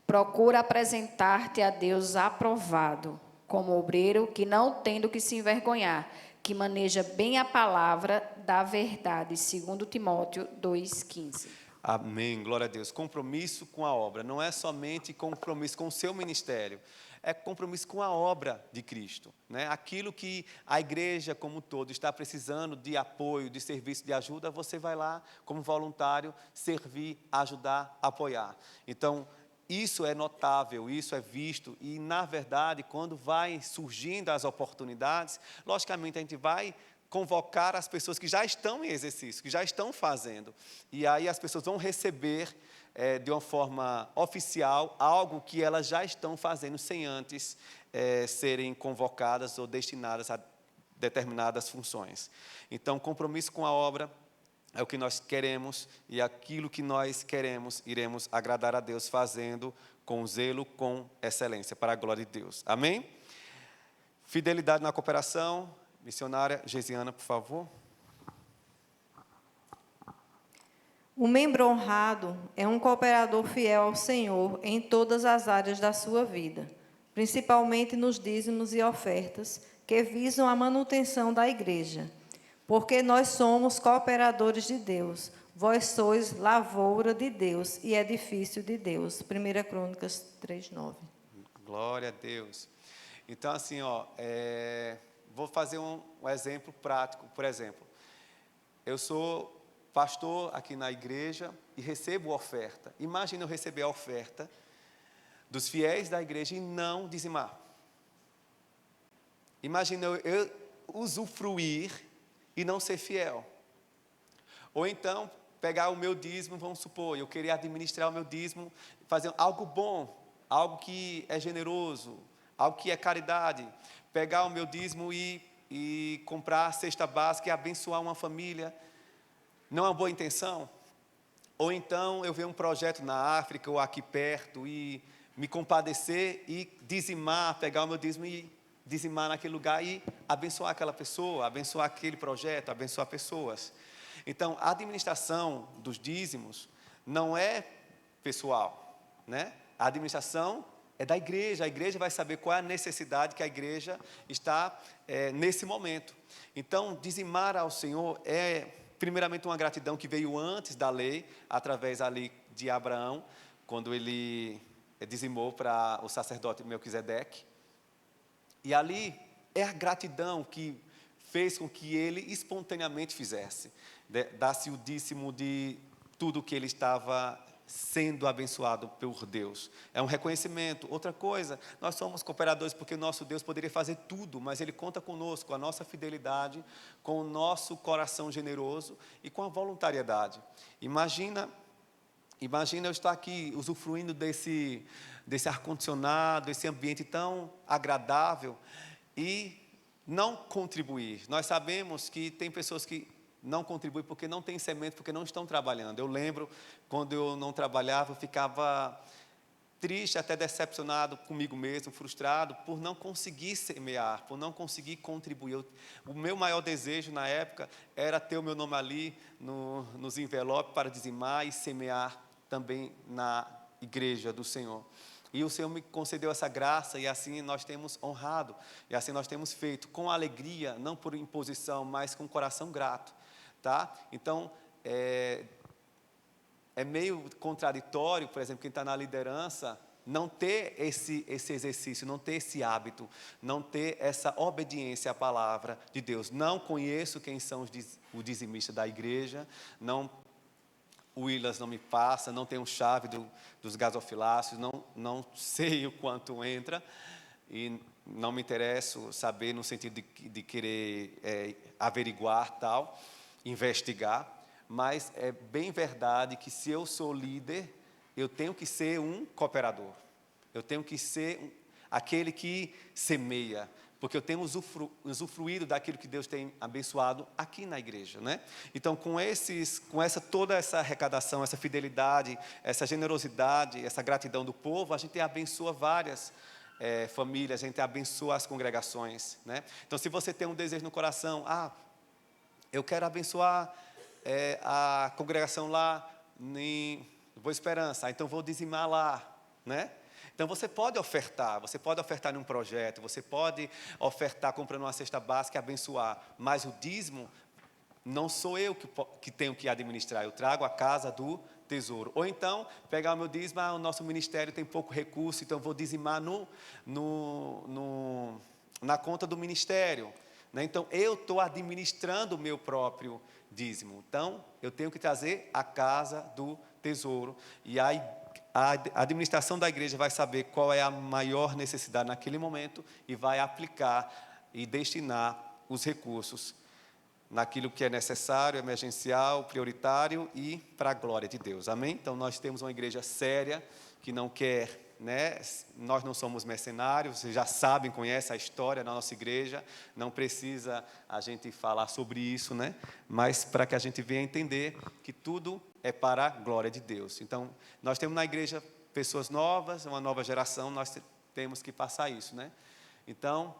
Procura apresentar-te a Deus aprovado, como obreiro que não tem do que se envergonhar, que maneja bem a palavra da verdade, segundo Timóteo 2,15.
Amém, glória a Deus. Compromisso com a obra, não é somente compromisso com o seu ministério, é compromisso com a obra de Cristo, né? Aquilo que a igreja como um todo está precisando de apoio, de serviço, de ajuda, você vai lá como voluntário servir, ajudar, apoiar. Então, isso é notável, isso é visto e, na verdade, quando vai surgindo as oportunidades, logicamente a gente vai convocar as pessoas que já estão em exercício, que já estão fazendo. E aí as pessoas vão receber de uma forma oficial algo que elas já estão fazendo sem antes serem convocadas ou destinadas a determinadas funções. Então, compromisso com a obra é o que nós queremos e aquilo que nós queremos, iremos agradar a Deus fazendo com zelo, com excelência, para a glória de Deus. Amém? Fidelidade na cooperação. Missionária Gesiana, por favor.
O membro honrado é um cooperador fiel ao Senhor em todas as áreas da sua vida, principalmente nos dízimos e ofertas que visam a manutenção da igreja, porque nós somos cooperadores de Deus, vós sois lavoura de Deus e edifício de Deus. 1 Crônicas 3:9.
Glória a Deus. Então, assim, vou fazer um exemplo prático. Por exemplo, eu sou pastor aqui na igreja e recebo oferta. Imagina eu receber a oferta dos fiéis da igreja e não dizimar. Imagina eu usufruir e não ser fiel. Ou então, pegar o meu dízimo, vamos supor, eu queria administrar o meu dízimo, fazer algo bom, algo que é generoso, algo que é caridade. Pegar o meu dízimo e comprar a cesta básica e abençoar uma família, não é uma boa intenção? Ou então eu ver um projeto na África ou aqui perto e me compadecer e dizimar, pegar o meu dízimo e dizimar naquele lugar e abençoar aquela pessoa, abençoar aquele projeto, abençoar pessoas. Então, a administração dos dízimos não é pessoal, né? A administração é da igreja. A igreja vai saber qual é a necessidade que a igreja está nesse momento. Então, dizimar ao Senhor é, primeiramente, uma gratidão que veio antes da lei, através ali de Abraão, quando ele dizimou para o sacerdote Melquisedeque. E ali é a gratidão que fez com que ele espontaneamente fizesse, dá-se o dízimo de tudo que ele estava sendo abençoado por Deus. É um reconhecimento. Outra coisa, nós somos cooperadores porque o nosso Deus poderia fazer tudo, mas Ele conta conosco, com a nossa fidelidade, com o nosso coração generoso e com a voluntariedade. Imagina eu estar aqui usufruindo desse ar-condicionado, desse ambiente tão agradável e não contribuir. Nós sabemos que tem pessoas que não contribuem porque não têm semente, porque não estão trabalhando. Eu lembro, quando eu não trabalhava, eu ficava triste, até decepcionado comigo mesmo, frustrado, por não conseguir semear, por não conseguir contribuir. O meu maior desejo na época era ter o meu nome ali nos envelopes para dizimar e semear também na igreja do Senhor. E o Senhor me concedeu essa graça e assim nós temos honrado, e assim nós temos feito com alegria, não por imposição, mas com coração grato, tá? Então, é meio contraditório, por exemplo, quem está na liderança, não ter esse exercício, não ter esse hábito, não ter essa obediência à palavra de Deus. Não conheço quem são os dizimistas da igreja, o Willas não me passa, não tenho chave dos gasofiláceos, não sei o quanto entra e não me interesso saber no sentido de querer averiguar tal, investigar, mas é bem verdade que se eu sou líder, eu tenho que ser um cooperador, eu tenho que ser aquele que semeia, porque eu tenho usufruído daquilo que Deus tem abençoado aqui na igreja, né? Então, toda essa arrecadação, essa fidelidade, essa generosidade, essa gratidão do povo, a gente abençoa várias famílias, a gente abençoa as congregações, né? Então, se você tem um desejo no coração, eu quero abençoar a congregação lá em Boa Esperança, então vou dizimar lá, né? Então, você pode ofertar num projeto, você pode ofertar comprando uma cesta básica e abençoar, mas o dízimo não sou eu que tenho que administrar, eu trago à casa do tesouro. Ou então, pegar o meu dízimo, o nosso ministério tem pouco recurso, então eu vou dizimar na conta do ministério. Né? Então, eu estou administrando o meu próprio dízimo. Então, eu tenho que trazer a casa do tesouro. E a administração da igreja vai saber qual é a maior necessidade naquele momento e vai aplicar e destinar os recursos naquilo que é necessário, emergencial, prioritário e para a glória de Deus. Amém? Então, nós temos uma igreja séria que não quer, né? Nós não somos mercenários, vocês já sabem, conhecem a história da nossa igreja, não precisa a gente falar sobre isso, né? Mas para que a gente venha entender que tudo é para a glória de Deus. Então, nós temos na igreja pessoas novas, uma nova geração, nós temos que passar isso, né? Então,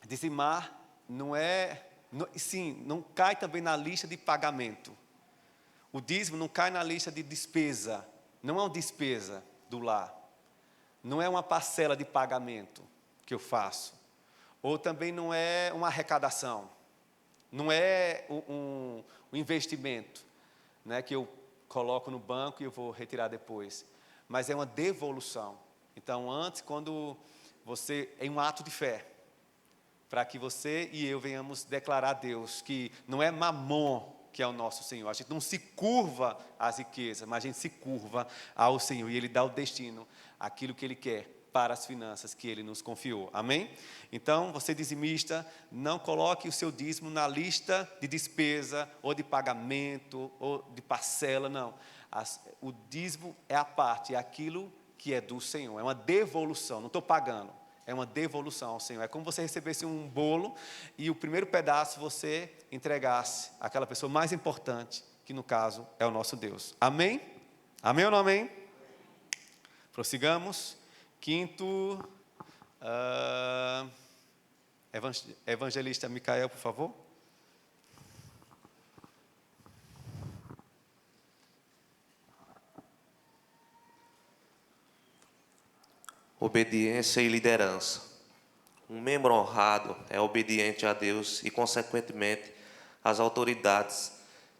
dizimar não cai também na lista de pagamento. O dízimo não cai na lista de despesa, não é uma despesa do lar, não é uma parcela de pagamento que eu faço, ou também não é uma arrecadação, não é um investimento, né, que eu coloco no banco e eu vou retirar depois, mas é uma devolução. Então, antes, quando você, em um ato de fé, para que você e eu venhamos declarar a Deus que não é Mamon que é o nosso Senhor. A gente não se curva às riquezas, mas a gente se curva ao Senhor. E Ele dá o destino, aquilo que Ele quer para as finanças que Ele nos confiou. Amém? Então, você dizimista, não coloque o seu dízimo na lista de despesa, ou de pagamento, ou de parcela, não. O dízimo é a parte, é aquilo que é do Senhor. É uma devolução, não estou pagando. É uma devolução ao Senhor. É como você recebesse um bolo e o primeiro pedaço você entregasse àquela pessoa mais importante, que no caso é o nosso Deus. Amém? Amém ou não amém? Prossigamos. Quinto, evangelista Micael, por favor.
Obediência e liderança. Um membro honrado é obediente a Deus e, consequentemente, às autoridades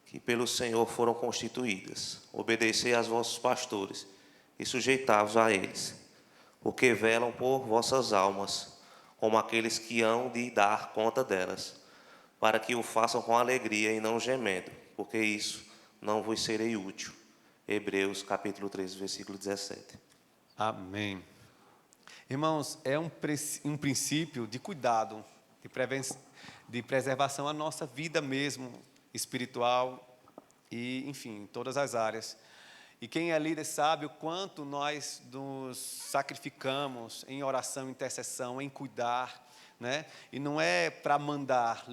que pelo Senhor foram constituídas. Obedecei aos vossos pastores e sujeitai-vos a eles, porque velam por vossas almas, como aqueles que hão de dar conta delas, para que o façam com alegria e não gemendo, porque isso não vos serei útil. Hebreus capítulo 13, versículo 17.
Amém. Irmãos, é um princípio de cuidado, de preservação à nossa vida mesmo, espiritual e, enfim, em todas as áreas. E quem é líder sabe o quanto nós nos sacrificamos em oração, intercessão, em cuidar, né? E não é para mandar,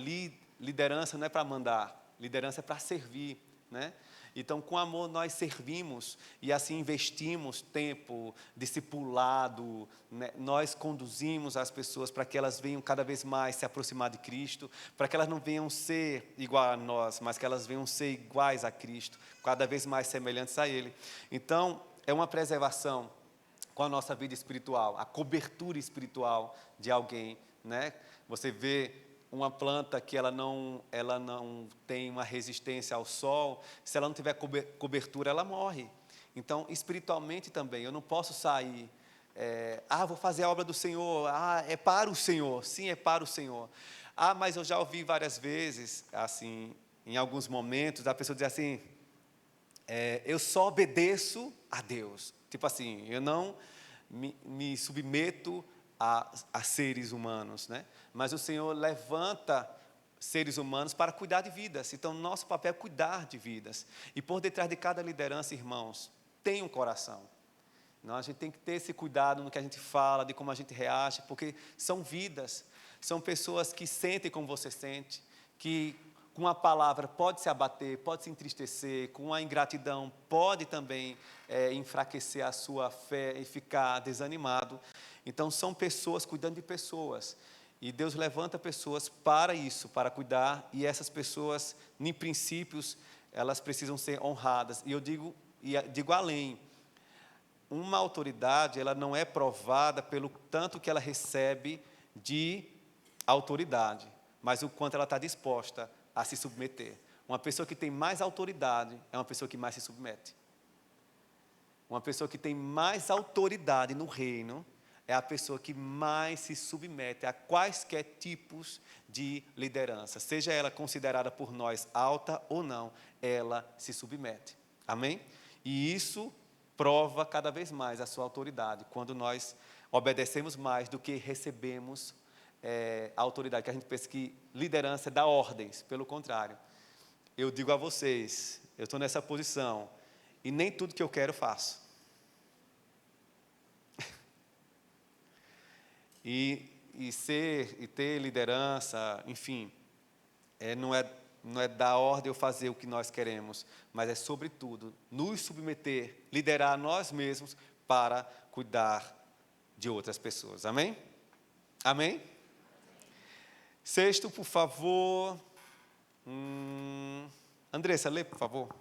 liderança não é para mandar, liderança é para servir, né? Então, com amor, nós servimos e assim investimos tempo, discipulado, né? Nós conduzimos as pessoas para que elas venham cada vez mais se aproximar de Cristo, para que elas não venham ser igual a nós, mas que elas venham ser iguais a Cristo, cada vez mais semelhantes a Ele. Então, é uma preservação com a nossa vida espiritual, a cobertura espiritual de alguém, né? Você vê uma planta que ela não tem uma resistência ao sol, se ela não tiver cobertura, ela morre. Então, espiritualmente também, eu não posso sair, vou fazer a obra do Senhor, é para o Senhor, sim, é para o Senhor. Mas eu já ouvi várias vezes, assim, em alguns momentos, a pessoa dizer assim, eu só obedeço a Deus. Tipo assim, eu não me submeto a seres humanos, né? Mas o Senhor levanta seres humanos para cuidar de vidas. Então, nosso papel é cuidar de vidas. E por detrás de cada liderança, irmãos, tem um coração. Não, a gente tem que ter esse cuidado no que a gente fala, de como a gente reage, porque são vidas, são pessoas que sentem como você sente, que com a palavra pode se abater, pode se entristecer, com a ingratidão pode também enfraquecer a sua fé e ficar desanimado. Então, são pessoas cuidando de pessoas. E Deus levanta pessoas para isso, para cuidar. E essas pessoas, em princípios, elas precisam ser honradas. E eu digo além. Uma autoridade, ela não é provada pelo tanto que ela recebe de autoridade, mas o quanto ela está disposta a se submeter. Uma pessoa que tem mais autoridade é uma pessoa que mais se submete. uma pessoa que tem mais autoridade no reino, é a pessoa que mais se submete a quaisquer tipos de liderança. Seja ela considerada por nós alta ou não, ela se submete. Amém? E isso prova cada vez mais a sua autoridade, quando nós obedecemos mais do que recebemos a autoridade, que a gente pensa que liderança dá ordens. Pelo contrário, eu digo a vocês, eu estou nessa posição, e nem tudo que eu quero faço. E ter liderança, enfim, não é dar ordem ou fazer o que nós queremos, mas é, sobretudo, nos submeter, liderar nós mesmos para cuidar de outras pessoas. Amém? Amém? Sexto, por favor. Andressa, lê, por favor.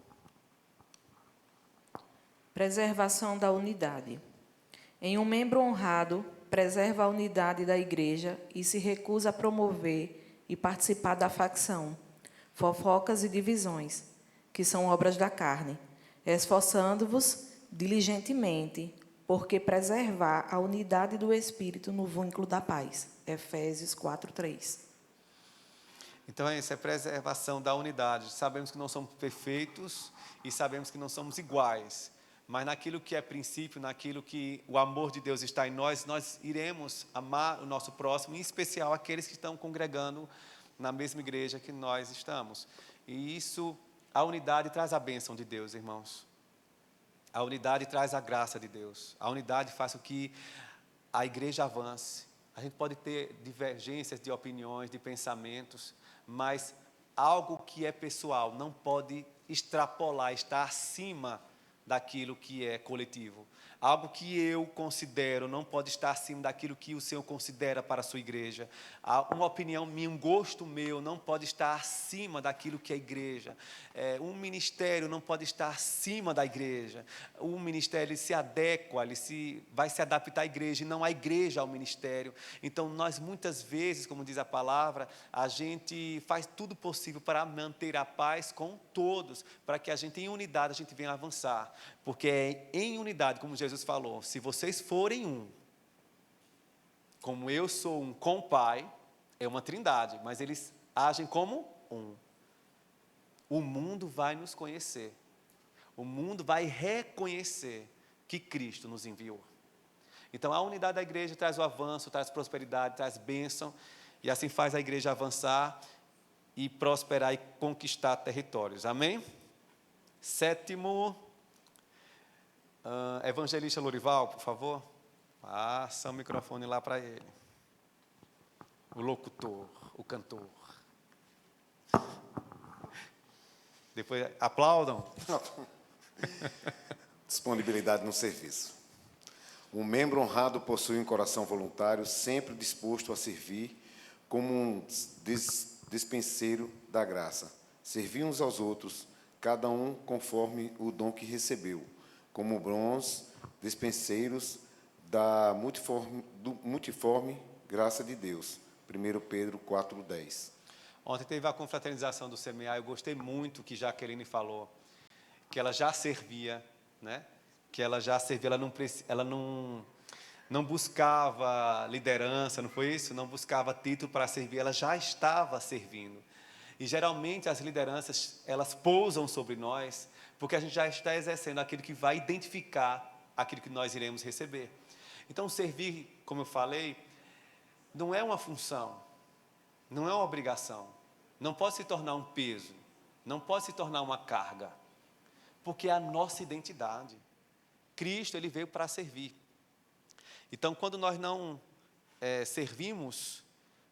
Preservação da unidade. Em um membro honrado, preserva a unidade da igreja e se recusa a promover e participar da facção, fofocas e divisões, que são obras da carne, esforçando-vos diligentemente, porque preservar a unidade do Espírito no vínculo da paz. Efésios 4:3.
Então, isso é preservação da unidade. Sabemos que não somos perfeitos e sabemos que não somos iguais, mas naquilo que é princípio, naquilo que o amor de Deus está em nós, nós iremos amar o nosso próximo, em especial aqueles que estão congregando na mesma igreja que nós estamos. E isso, a unidade traz a bênção de Deus, irmãos. A unidade traz a graça de Deus. A unidade faz com que a igreja avance. A gente pode ter divergências de opiniões, de pensamentos, mas algo que é pessoal não pode extrapolar, estar acima daquilo que é coletivo. Algo que eu considero não pode estar acima daquilo que o Senhor considera para a sua igreja. Uma opinião minha, um gosto meu não pode estar acima daquilo que é a igreja. Um ministério não pode estar acima da igreja. Um ministério ele se adequa, vai se adaptar à igreja e não a igreja ao ministério. Então nós muitas vezes, como diz a palavra, a gente faz tudo possível para manter a paz com todos, para que a gente em unidade a gente venha avançar. Porque é em unidade, como Jesus falou, se vocês forem um, como eu sou um com o Pai, é uma trindade, mas eles agem como um. O mundo vai nos conhecer, o mundo vai reconhecer que Cristo nos enviou. Então a unidade da igreja traz o avanço, traz prosperidade, traz bênção, e assim faz a igreja avançar e prosperar e conquistar territórios. Amém? Sétimo, evangelista Lorival, por favor. Passa o microfone lá para ele. O locutor, o cantor. Depois, aplaudam.
Disponibilidade no serviço. Um membro honrado possui um coração voluntário, sempre disposto a servir como um dispenseiro da graça. Servir uns aos outros, cada um conforme o dom que recebeu, como bons dispenseiros da multiforme graça de Deus. 1 Pedro 4:10.
Ontem teve a confraternização do CMA, eu gostei muito que Jaqueline falou, que ela já servia, né? Que ela já servia, ela não buscava liderança, não foi isso? Não buscava título para servir, ela já estava servindo. E geralmente as lideranças, elas pousam sobre nós, porque a gente já está exercendo aquilo que vai identificar aquilo que nós iremos receber. Então, servir, como eu falei, não é uma função, não é uma obrigação, não pode se tornar um peso, não pode se tornar uma carga, porque é a nossa identidade. Cristo, ele veio para servir. Então, quando nós não servimos,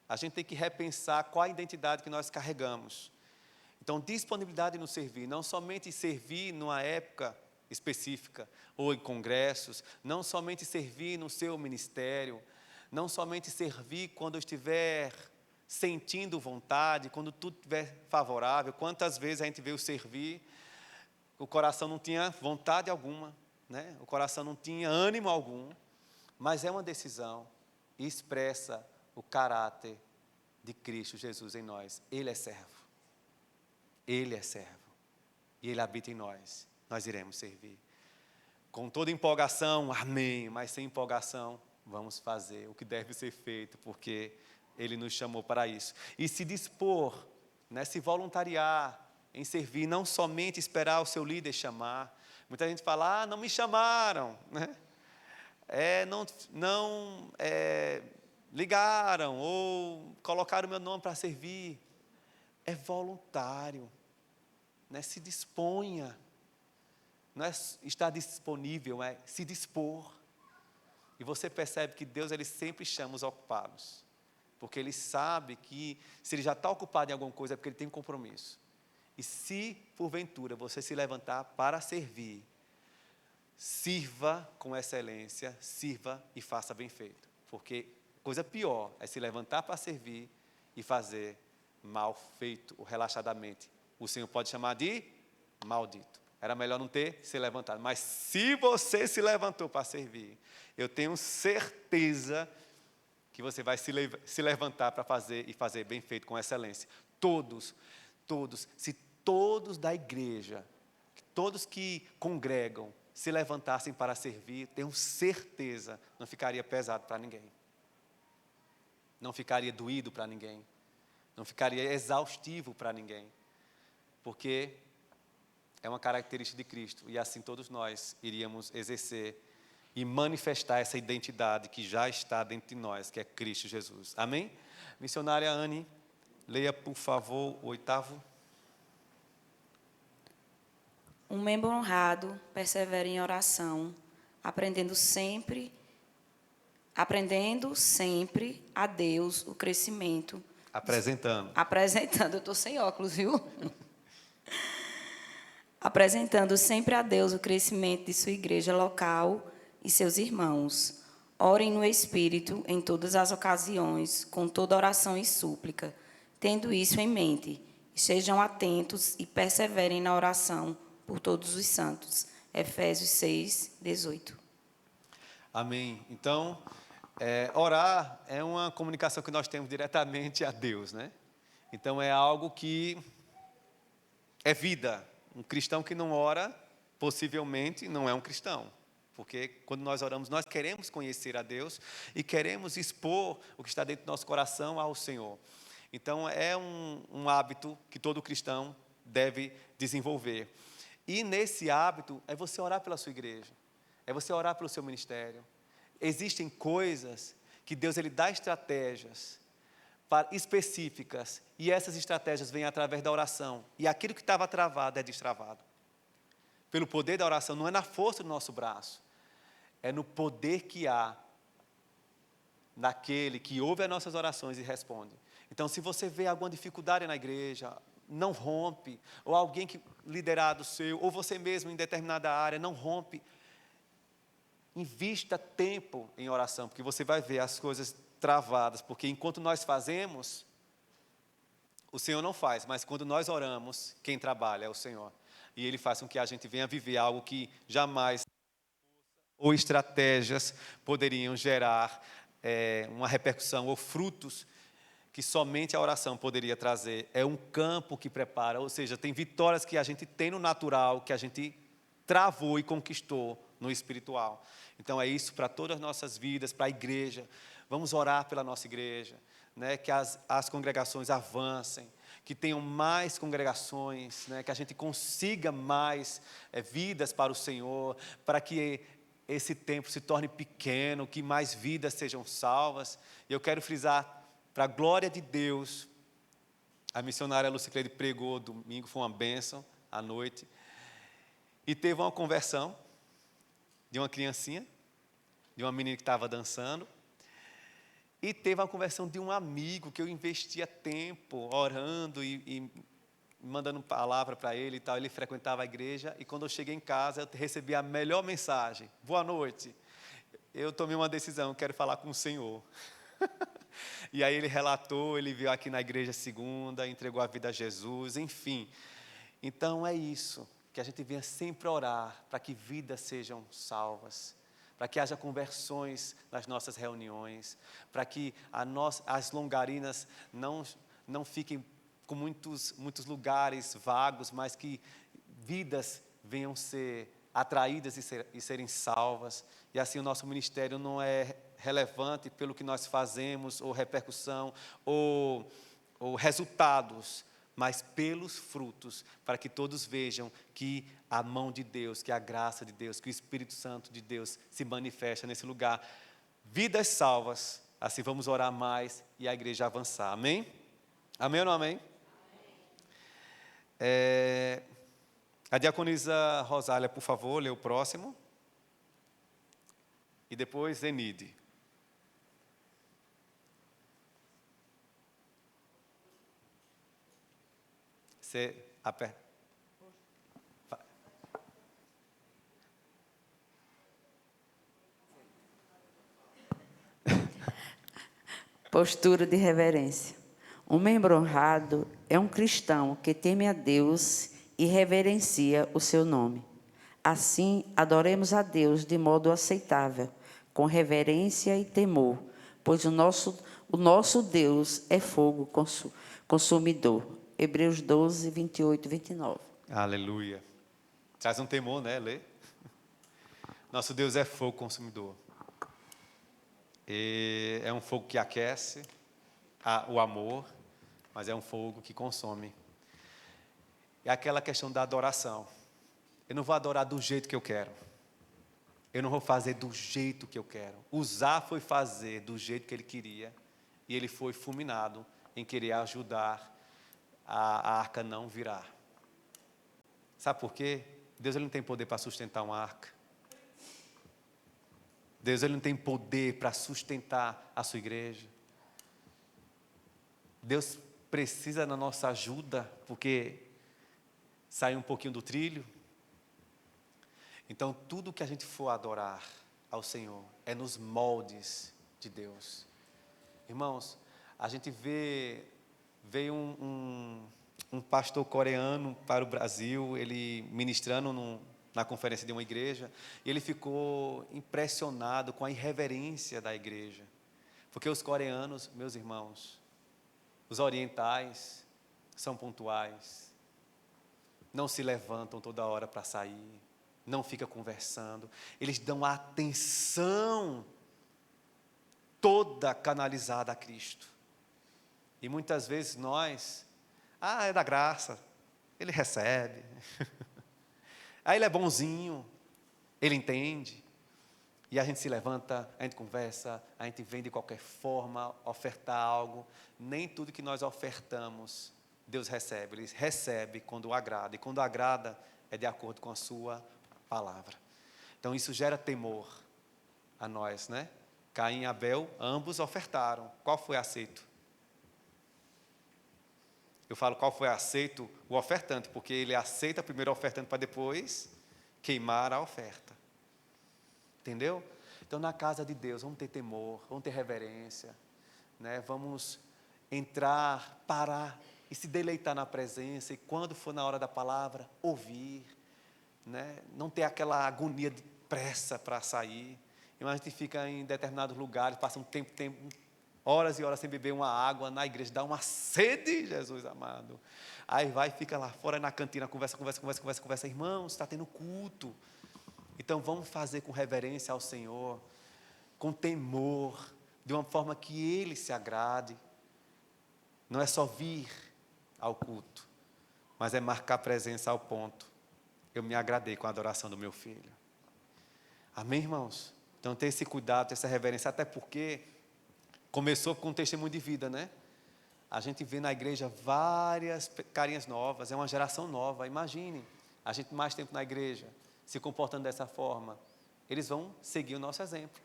a gente tem que repensar qual a identidade que nós carregamos. Então, disponibilidade no servir, não somente servir numa época específica, ou em congressos, não somente servir no seu ministério, não somente servir quando eu estiver sentindo vontade, quando tudo estiver favorável. Quantas vezes a gente veio servir, o coração não tinha vontade alguma, né? O coração não tinha ânimo algum, mas é uma decisão e expressa o caráter de Cristo Jesus em nós. Ele é servo. Ele é servo. E Ele habita em nós. Nós iremos servir. com toda empolgação, amém, mas sem empolgação, vamos fazer o que deve ser feito, porque Ele nos chamou para isso. E se dispor, né, se voluntariar em servir, não somente esperar o seu líder chamar. Muita gente fala, não me chamaram, né? Não ligaram ou colocaram o meu nome para servir. É voluntário, né? Se disponha. Não é estar disponível, é se dispor. E você percebe que Deus, Ele sempre chama os ocupados. Porque Ele sabe que se Ele já está ocupado em alguma coisa é porque Ele tem um compromisso. E se, porventura, você se levantar para servir, sirva com excelência, sirva e faça bem feito. Porque coisa pior é se levantar para servir e fazer mal feito ou relaxadamente. O Senhor pode chamar de maldito. Era melhor não ter se levantado. Mas se você se levantou para servir, eu tenho certeza que você vai se levantar para fazer e fazer bem feito com excelência. Todos, se todos da igreja, todos que congregam, se levantassem para servir, tenho certeza, não ficaria pesado para ninguém. Não ficaria doído para ninguém. Não ficaria exaustivo para ninguém. Porque é uma característica de Cristo, e assim todos nós iríamos exercer e manifestar essa identidade que já está dentro de nós, que é Cristo Jesus. Amém? Missionária Anne, leia, por favor, o 8º.
Um membro honrado persevera em oração, aprendendo sempre a Deus o crescimento.
Apresentando,
eu estou sem óculos, viu? Apresentando sempre a Deus o crescimento de sua igreja local e seus irmãos. Orem no Espírito em todas as ocasiões, com toda oração e súplica. Tendo isso em mente, sejam atentos e perseverem na oração por todos os santos. Efésios 6, 18.
Amém. Então, orar é uma comunicação que nós temos diretamente a Deus, né? Então, é algo que é vida. Um cristão que não ora, possivelmente não é um cristão. Porque quando nós oramos, nós queremos conhecer a Deus e queremos expor o que está dentro do nosso coração ao Senhor. Então, é um hábito que todo cristão deve desenvolver. E nesse hábito, é você orar pela sua igreja, é você orar pelo seu ministério. Existem coisas que Deus, Ele dá estratégias específicas, e essas estratégias vêm através da oração, e aquilo que estava travado é destravado. Pelo poder da oração, não é na força do nosso braço, é no poder que há naquele que ouve as nossas orações e responde. Então, se você vê alguma dificuldade na igreja, não rompe, ou alguém que liderado seu, ou você mesmo em determinada área, não rompe, invista tempo em oração, porque você vai ver as coisas travadas, porque enquanto nós fazemos, o Senhor não faz, mas quando nós oramos, quem trabalha é o Senhor. E Ele faz com que a gente venha viver algo que jamais ou estratégias poderiam gerar uma repercussão ou frutos que somente a oração poderia trazer. É um campo que prepara, ou seja, tem vitórias que a gente tem no natural, que a gente travou e conquistou no espiritual. Então é isso para todas as nossas vidas, para a igreja. Vamos orar pela nossa igreja, né? Que as congregações avancem, que tenham mais congregações, né? Que a gente consiga mais vidas para o Senhor, para que esse tempo se torne pequeno, que mais vidas sejam salvas. E eu quero frisar, para a glória de Deus, a missionária Lucicleide pregou domingo, foi uma bênção à noite, e teve uma conversão de uma criancinha, de uma menina que estava dançando, e teve uma conversão de um amigo que eu investia tempo orando e mandando palavra para ele e tal. Ele frequentava a igreja, e quando eu cheguei em casa, eu recebi a melhor mensagem: boa noite, eu tomei uma decisão, quero falar com o Senhor. E aí ele relatou, ele veio aqui na igreja segunda, entregou a vida a Jesus, enfim. Então é isso, que a gente venha sempre orar para que vidas sejam salvas, para que haja conversões nas nossas reuniões, para que as longarinas não fiquem com muitos lugares vagos, mas que vidas venham ser atraídas e serem salvas. E assim o nosso ministério não é relevante pelo que nós fazemos, ou repercussão, ou resultados, mas pelos frutos, para que todos vejam que a mão de Deus, que a graça de Deus, que o Espírito Santo de Deus se manifesta nesse lugar. Vidas salvas, assim vamos orar mais e a igreja avançar. Amém? Amém ou não amém? A diaconisa Rosália, por favor, lê o próximo. E depois Zenide. Você aperta.
Postura de reverência. Um membro honrado é um cristão que teme a Deus e reverencia o seu nome. Assim, adoremos a Deus de modo aceitável, com reverência e temor, pois o nosso Deus é fogo consumidor. Hebreus 12, 28 e 29.
Aleluia. Traz um temor, né? Lê. Nosso Deus é fogo consumidor. E é um fogo que aquece o amor, mas é um fogo que consome. É aquela questão da adoração. Eu não vou adorar do jeito que eu quero. Eu não vou fazer do jeito que eu quero. Uzá foi fazer do jeito que ele queria, e ele foi fulminado em querer ajudar a arca não virar. Sabe por quê? Deus ele não tem poder para sustentar uma arca. Deus ele não tem poder para sustentar a sua igreja. Deus precisa da nossa ajuda, porque sai um pouquinho do trilho. Então, tudo que a gente for adorar ao Senhor é nos moldes de Deus. Irmãos, a gente veio um pastor coreano para o Brasil, ele ministrando na conferência de uma igreja, e ele ficou impressionado com a irreverência da igreja. Porque os coreanos, meus irmãos, os orientais, são pontuais, não se levantam toda hora para sair, não ficam conversando, eles dão a atenção toda canalizada a Cristo. E muitas vezes nós, é da graça, ele recebe, ele é bonzinho, ele entende, e a gente se levanta, a gente conversa, a gente vem de qualquer forma ofertar algo. Nem tudo que nós ofertamos Deus recebe, ele recebe quando agrada, e quando agrada é de acordo com a sua palavra. Então isso gera temor a nós, né? Caim e Abel, ambos ofertaram. Qual foi aceito? Eu falo qual foi aceito? O ofertante, porque ele aceita primeiro o ofertante para depois queimar a oferta. Entendeu? Então na casa de Deus, vamos ter temor, vamos ter reverência, né? Vamos entrar, parar e se deleitar na presença, e quando for na hora da palavra, ouvir, né? Não ter aquela agonia de pressa para sair. E a gente fica em determinados lugares, passa um tempo, horas e horas sem beber uma água na igreja, dá uma sede, Jesus amado. Aí vai e fica lá fora na cantina, conversa. Irmãos, está tendo culto. Então vamos fazer com reverência ao Senhor, com temor, de uma forma que Ele se agrade. Não é só vir ao culto, mas é marcar presença ao ponto. Eu me agradei com a adoração do meu filho. Amém, irmãos? Então, ter esse cuidado, ter essa reverência, até porque começou com um testemunho de vida, né? A gente vê na igreja várias carinhas novas, é uma geração nova. Imagine, a gente mais tempo na igreja, se comportando dessa forma. Eles vão seguir o nosso exemplo.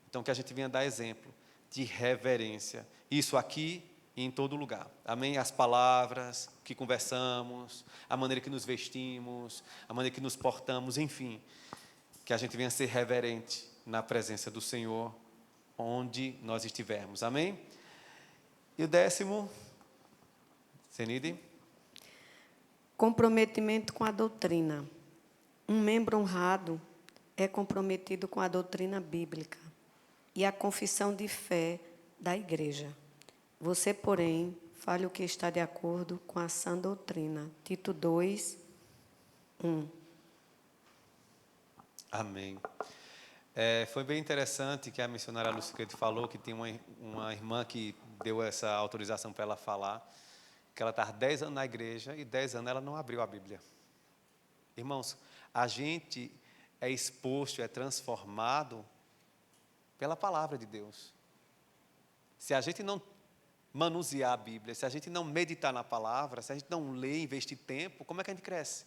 Então, que a gente venha dar exemplo de reverência. Isso aqui e em todo lugar. Amém? As palavras que conversamos, a maneira que nos vestimos, a maneira que nos portamos, enfim. Que a gente venha ser reverente na presença do Senhor, onde nós estivermos. Amém? E o 10º, Zenide?
Comprometimento com a doutrina. Um membro honrado é comprometido com a doutrina bíblica e a confissão de fé da igreja. Você, porém, fale o que está de acordo com a sã doutrina. Tito 2, 1.
Amém. Foi bem interessante que a missionária Lucicrede falou que tem uma irmã que deu essa autorização para ela falar, que ela estava 10 anos na igreja e 10 anos ela não abriu a Bíblia. Irmãos, a gente é exposto, é transformado pela palavra de Deus. Se a gente não manusear a Bíblia, se a gente não meditar na palavra, se a gente não ler, investir tempo, como é que a gente cresce?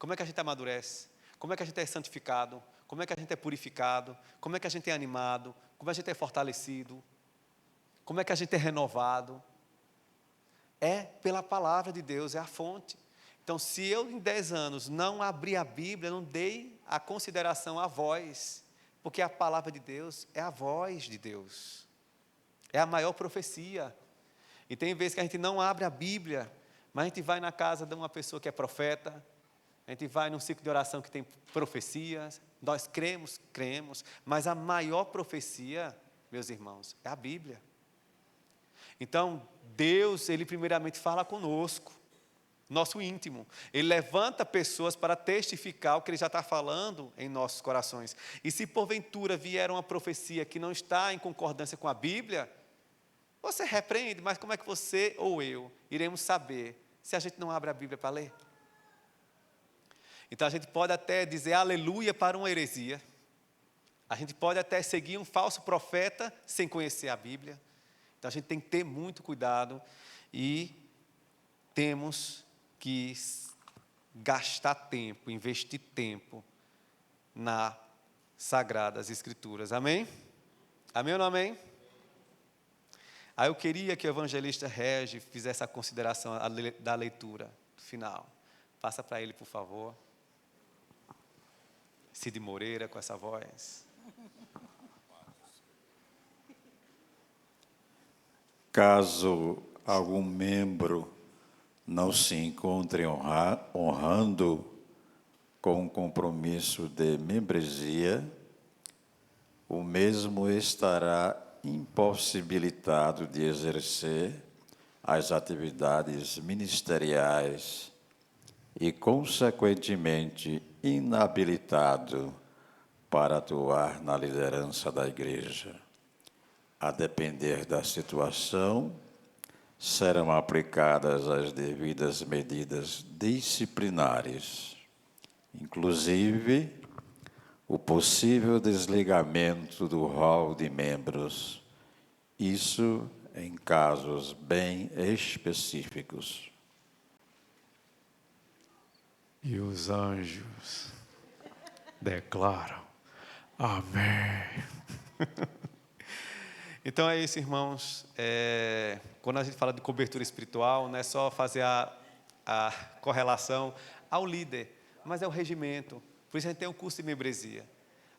Como é que a gente amadurece? Como é que a gente é santificado? Como é que a gente é purificado? Como é que a gente é animado? Como a gente é fortalecido? Como é que a gente é renovado? É pela palavra de Deus, é a fonte. Então, se eu em 10 anos não abri a Bíblia, não dei a consideração à voz, porque a palavra de Deus é a voz de Deus. É a maior profecia. E tem vezes que a gente não abre a Bíblia, mas a gente vai na casa de uma pessoa que é profeta, a gente vai num ciclo de oração que tem profecias, nós cremos, mas a maior profecia, meus irmãos, é a Bíblia. Então, Deus, Ele primeiramente fala conosco, nosso íntimo. Ele levanta pessoas para testificar o que Ele já está falando em nossos corações. E se porventura vier uma profecia que não está em concordância com a Bíblia, você repreende, mas como é que você ou eu iremos saber se a gente não abre a Bíblia para ler? Então a gente pode até dizer aleluia para uma heresia, a gente pode até seguir um falso profeta sem conhecer a Bíblia. Então a gente tem que ter muito cuidado e temos que gastar tempo, investir tempo nas Sagradas Escrituras. Amém? Amém ou não amém? Aí eu queria que o evangelista Regi fizesse a consideração da leitura final. Passa para ele, por favor. Cid Moreira, com essa voz.
Caso algum membro não se encontre honrando com o compromisso de membresia, o mesmo estará impossibilitado de exercer as atividades ministeriais e, consequentemente, inabilitado para atuar na liderança da igreja. A depender da situação, serão aplicadas as devidas medidas disciplinares, inclusive o possível desligamento do rol de membros, isso em casos bem específicos.
E os anjos declaram amém. Então é isso, irmãos. Quando a gente fala de cobertura espiritual, não é só fazer a correlação ao líder, mas é o regimento. Por isso a gente tem um curso de membresia.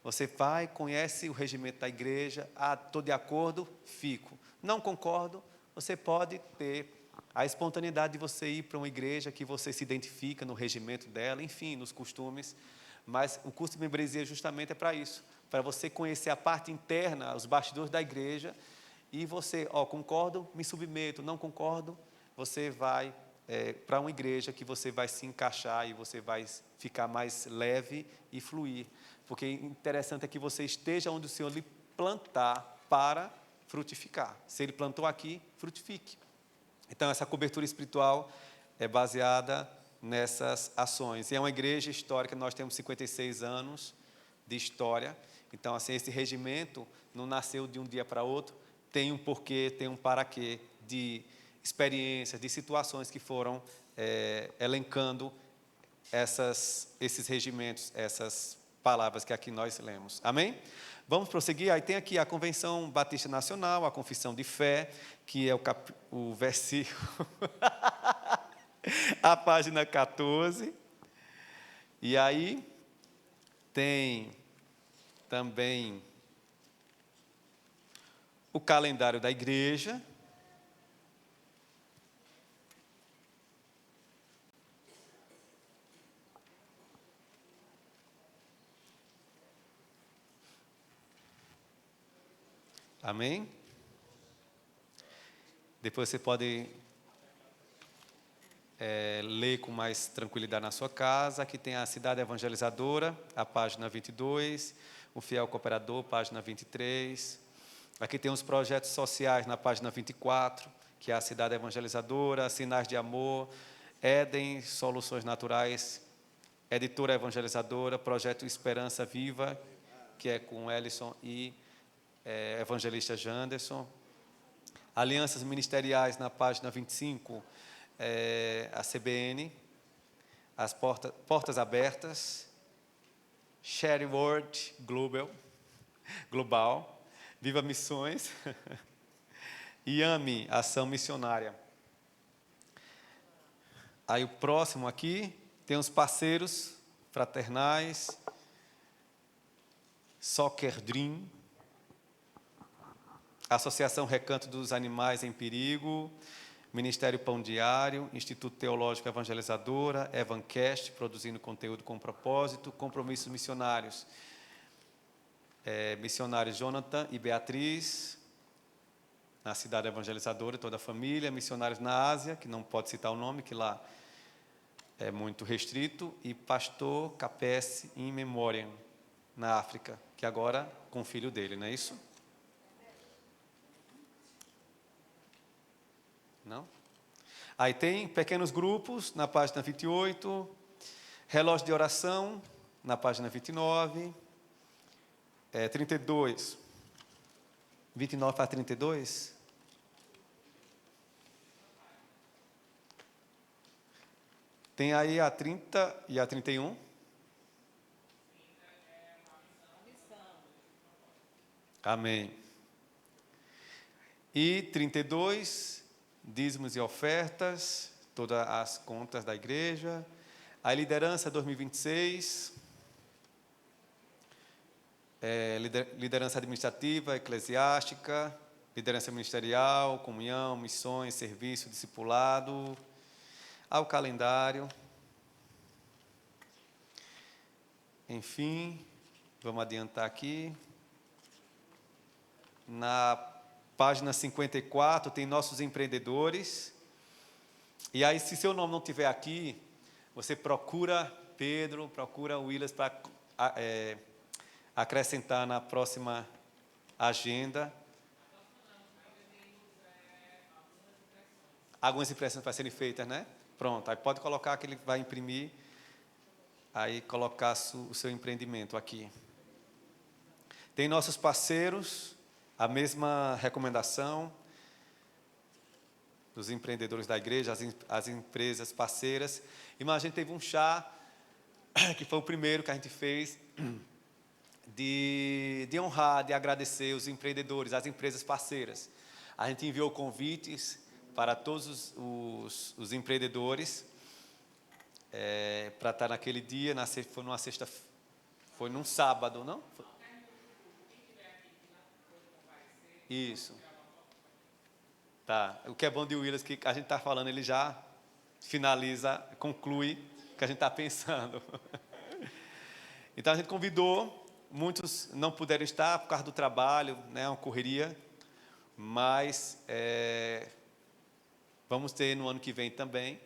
Você vai, conhece o regimento da igreja, estou de acordo, fico. Não concordo, você pode ter a espontaneidade de você ir para uma igreja que você se identifica no regimento dela, enfim, nos costumes. Mas o curso de membresia justamente é para isso, para você conhecer a parte interna, os bastidores da igreja, e você, concordo, me submeto, não concordo, você vai para uma igreja que você vai se encaixar e você vai ficar mais leve e fluir. Porque interessante é que você esteja onde o Senhor lhe plantar para frutificar. Se Ele plantou aqui, frutifique. Então, essa cobertura espiritual é baseada nessas ações. E é uma igreja histórica, nós temos 56 anos de história. Então, assim, esse regimento não nasceu de um dia para outro, tem um porquê, tem um para quê, de experiências, de situações que foram elencando esses regimentos, essas palavras que aqui nós lemos. Amém? Vamos prosseguir? Aí tem aqui a Convenção Batista Nacional, a Confissão de Fé, que é o versículo, a página 14. E aí tem também o calendário da igreja. Amém? Depois você pode ler com mais tranquilidade na sua casa. Aqui tem a Cidade Evangelizadora, a página 22, o Fiel Cooperador, página 23. Aqui tem os projetos sociais na página 24, que é a Cidade Evangelizadora, Sinais de Amor, Éden, Soluções Naturais, Editora Evangelizadora, Projeto Esperança Viva, que é com Ellison e Evangelista Janderson. Alianças Ministeriais na página 25, a CBN, as Portas Abertas, Share World Global, Viva Missões, e AME, Ação Missionária. Aí o próximo aqui, tem os parceiros fraternais, Soccer Dream, Associação Recanto dos Animais em Perigo, Ministério Pão Diário, Instituto Teológico Evangelizadora, Evancast, produzindo conteúdo com propósito, Compromissos Missionários, missionários Jonathan e Beatriz, na Cidade Evangelizadora, toda a família, missionários na Ásia, que não pode citar o nome, que lá é muito restrito, e Pastor Capesse in Memoriam, na África, que agora com o filho dele, não é isso? Não? Aí tem pequenos grupos, na página 28, relógio de oração, na página 29, 32, 29 para 32. Tem aí a 30 e a 31. Amém. E 32, dízimos e ofertas, todas as contas da igreja. A liderança 2026, liderança administrativa, eclesiástica, liderança ministerial, comunhão, missões, serviço, discipulado. Ao calendário. Enfim, vamos adiantar aqui. Na página 54 tem nossos empreendedores. E aí, se seu nome não estiver aqui, você procura Pedro, procura o Willis para acrescentar na próxima agenda. Algumas impressões para serem feitas, né? Pronto, aí pode colocar que ele vai imprimir, aí colocar o seu empreendimento aqui. Tem nossos parceiros, a mesma recomendação dos empreendedores da igreja, as empresas parceiras. Imagina, teve um chá, que foi o primeiro que a gente fez, de honrar, de agradecer os empreendedores, as empresas parceiras. A gente enviou convites para todos os empreendedores, para estar naquele dia, foi numa sexta, foi num sábado, não? Isso. Tá. O que é bom de Willis, que a gente está falando, ele já finaliza, conclui o que a gente está pensando. Então a gente convidou, muitos não puderam estar por causa do trabalho, né, uma correria, mas vamos ter no ano que vem também,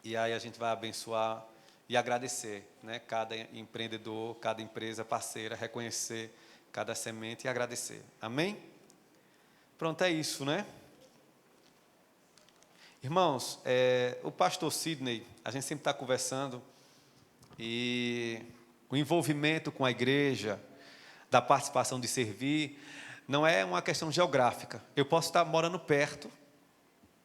e aí a gente vai abençoar e agradecer, né? Cada empreendedor, cada empresa parceira, reconhecer cada semente e agradecer. Amém? Pronto, é isso, né? Irmãos, o pastor Sidney, a gente sempre está conversando, e o envolvimento com a igreja, da participação de servir, não é uma questão geográfica. Eu posso estar morando perto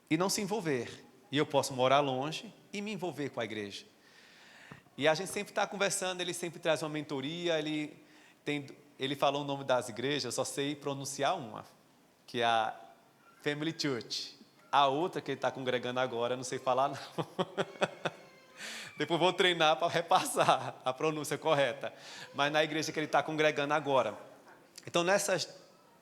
e não se envolver. E eu posso morar longe e me envolver com a igreja. E a gente sempre está conversando, ele sempre traz uma mentoria, ele falou o nome das igrejas, eu só sei pronunciar uma, que é a Family Church. A outra que ele está congregando agora, eu não sei falar não. Depois vou treinar para repassar a pronúncia correta. Mas na igreja que ele está congregando agora. Então, nessas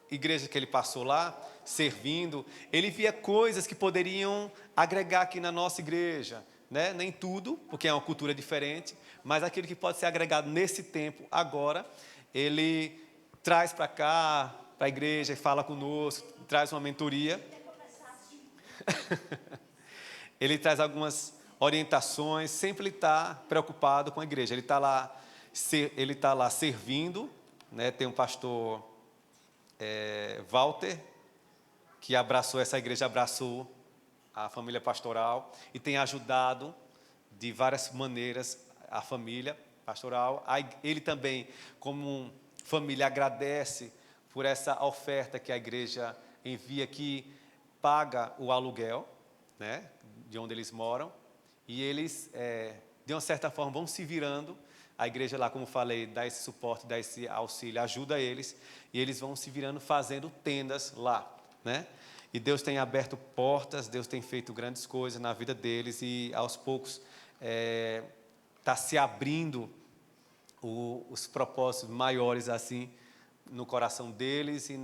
igrejas que ele passou lá, servindo, ele via coisas que poderiam agregar aqui na nossa igreja, né? Nem tudo, porque é uma cultura diferente, mas aquilo que pode ser agregado nesse tempo, agora, ele traz para cá, para a igreja, e fala conosco, traz uma mentoria. Ele traz orientações, sempre ele está preocupado com a igreja. Ele está lá servindo, né? Tem um pastor Walter, que abraçou essa igreja, abraçou a família pastoral e tem ajudado de várias maneiras a família pastoral. Ele também, como família, agradece por essa oferta que a igreja envia, que paga o aluguel, né, de onde eles moram, e eles, de uma certa forma, vão se virando. A igreja lá, como falei, dá esse suporte, dá esse auxílio, ajuda eles, e eles vão se virando fazendo tendas lá, né? E Deus tem aberto portas, Deus tem feito grandes coisas na vida deles, e aos poucos está se abrindo os propósitos maiores assim no coração deles e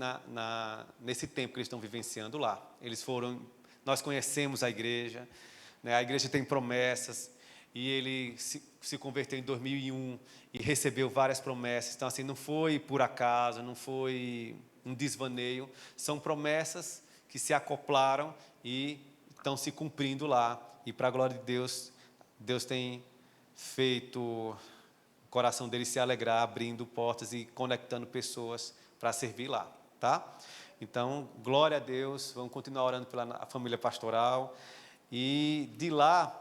nesse tempo que eles estão vivenciando lá. Nós conhecemos a igreja, né? A igreja tem promessas, e ele se converteu em 2001 e recebeu várias promessas. Então, assim, não foi por acaso, não foi um desvaneio, são promessas que se acoplaram e estão se cumprindo lá. E, para a glória de Deus, Deus tem feito o coração deles se alegrar, abrindo portas e conectando pessoas para servir lá, tá? Então, glória a Deus, vamos continuar orando pela família pastoral. E de lá,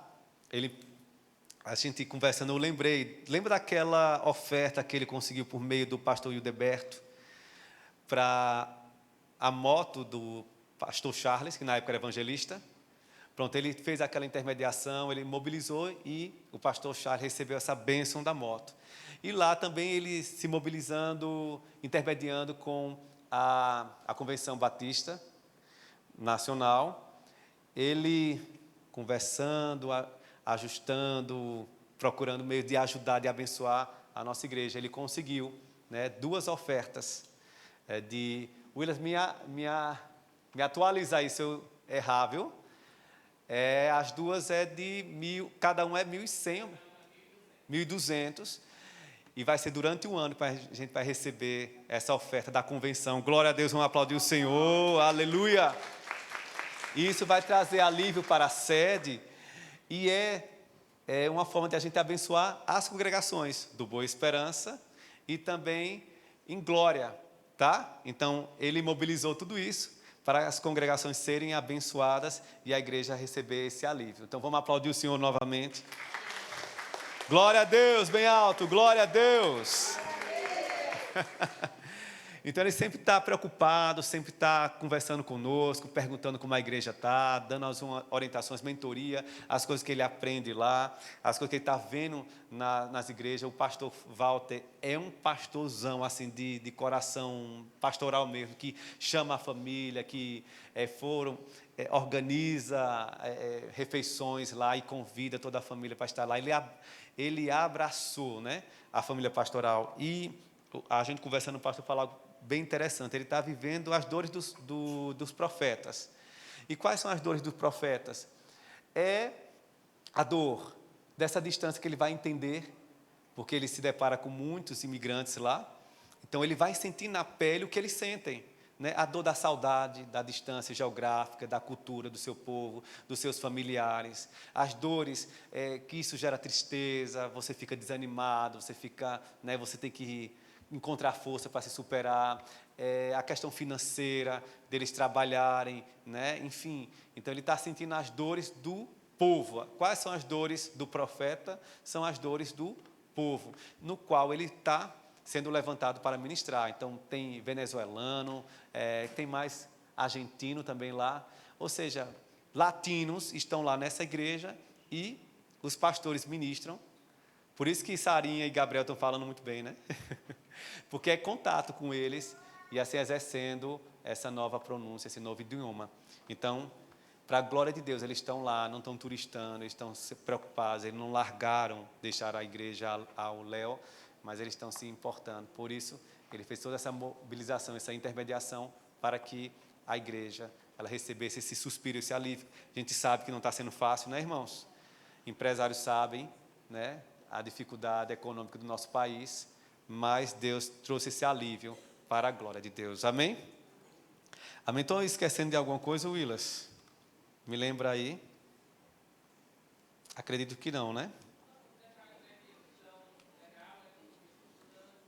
a gente conversando, eu lembra daquela oferta que ele conseguiu por meio do pastor Hildeberto para a moto do pastor Charles, que na época era evangelista? Pronto, ele fez aquela intermediação, ele mobilizou e o pastor Charles recebeu essa bênção da moto. E lá também ele se mobilizando, intermediando com a Convenção Batista Nacional, ele conversando, ajustando, procurando meio de ajudar, de abençoar a nossa igreja. Ele conseguiu, né, 2 ofertas Willis, me atualiza aí se eu errar, viu? As duas de 1.000, cada um é 1.100, 1.200, e vai ser durante o ano que a gente vai receber essa oferta da convenção. Glória a Deus, vamos aplaudir o Senhor, aleluia! Isso vai trazer alívio para a sede, e é uma forma de a gente abençoar as congregações do Boa Esperança e também em Glória, tá? Então, ele mobilizou tudo isso para as congregações serem abençoadas e a igreja receber esse alívio. Então, vamos aplaudir o Senhor novamente. Glória a Deus, bem alto, glória a Deus. Então, ele sempre está preocupado, sempre está conversando conosco, perguntando como a igreja está, dando as orientações, mentoria, as coisas que ele aprende lá, as coisas que ele está vendo nas igrejas. O pastor Walter é um pastorzão, assim, de coração pastoral mesmo, que chama a família, que organiza refeições lá e convida toda a família para estar lá. Ele abraçou, né, a família pastoral. E a gente conversando, o pastor falou algo bem interessante. Ele está vivendo as dores dos profetas. E quais são as dores dos profetas? É a dor dessa distância que ele vai entender, porque ele se depara com muitos imigrantes lá. Então, ele vai sentir na pele o que eles sentem, né? A dor da saudade, da distância geográfica, da cultura do seu povo, dos seus familiares. As dores que isso gera tristeza, você fica desanimado, você tem que encontrar força para se superar, a questão financeira, deles trabalharem, né? Enfim. Então, ele está sentindo as dores do povo. Quais são as dores do profeta? São as dores do povo, no qual ele está sendo levantado para ministrar. Então, tem venezuelano, tem mais argentino também lá, ou seja, latinos estão lá nessa igreja e os pastores ministram. Por isso que Sarinha e Gabriel estão falando muito bem, né? Porque é contato com eles e assim exercendo essa nova pronúncia, esse novo idioma. Então, para a glória de Deus, eles estão lá, não estão turistando, eles estão preocupados, eles não largaram, deixaram a igreja ao léu, mas eles estão se importando. Por isso, ele fez toda essa mobilização, essa intermediação, para que a igreja ela recebesse esse suspiro, esse alívio. A gente sabe que não está sendo fácil, né, irmãos? Empresários sabem, né, a dificuldade econômica do nosso país, mas Deus trouxe esse alívio para a glória de Deus. Amém? Amém? Estou esquecendo de alguma coisa, Willas? Me lembra aí. Acredito que não, né?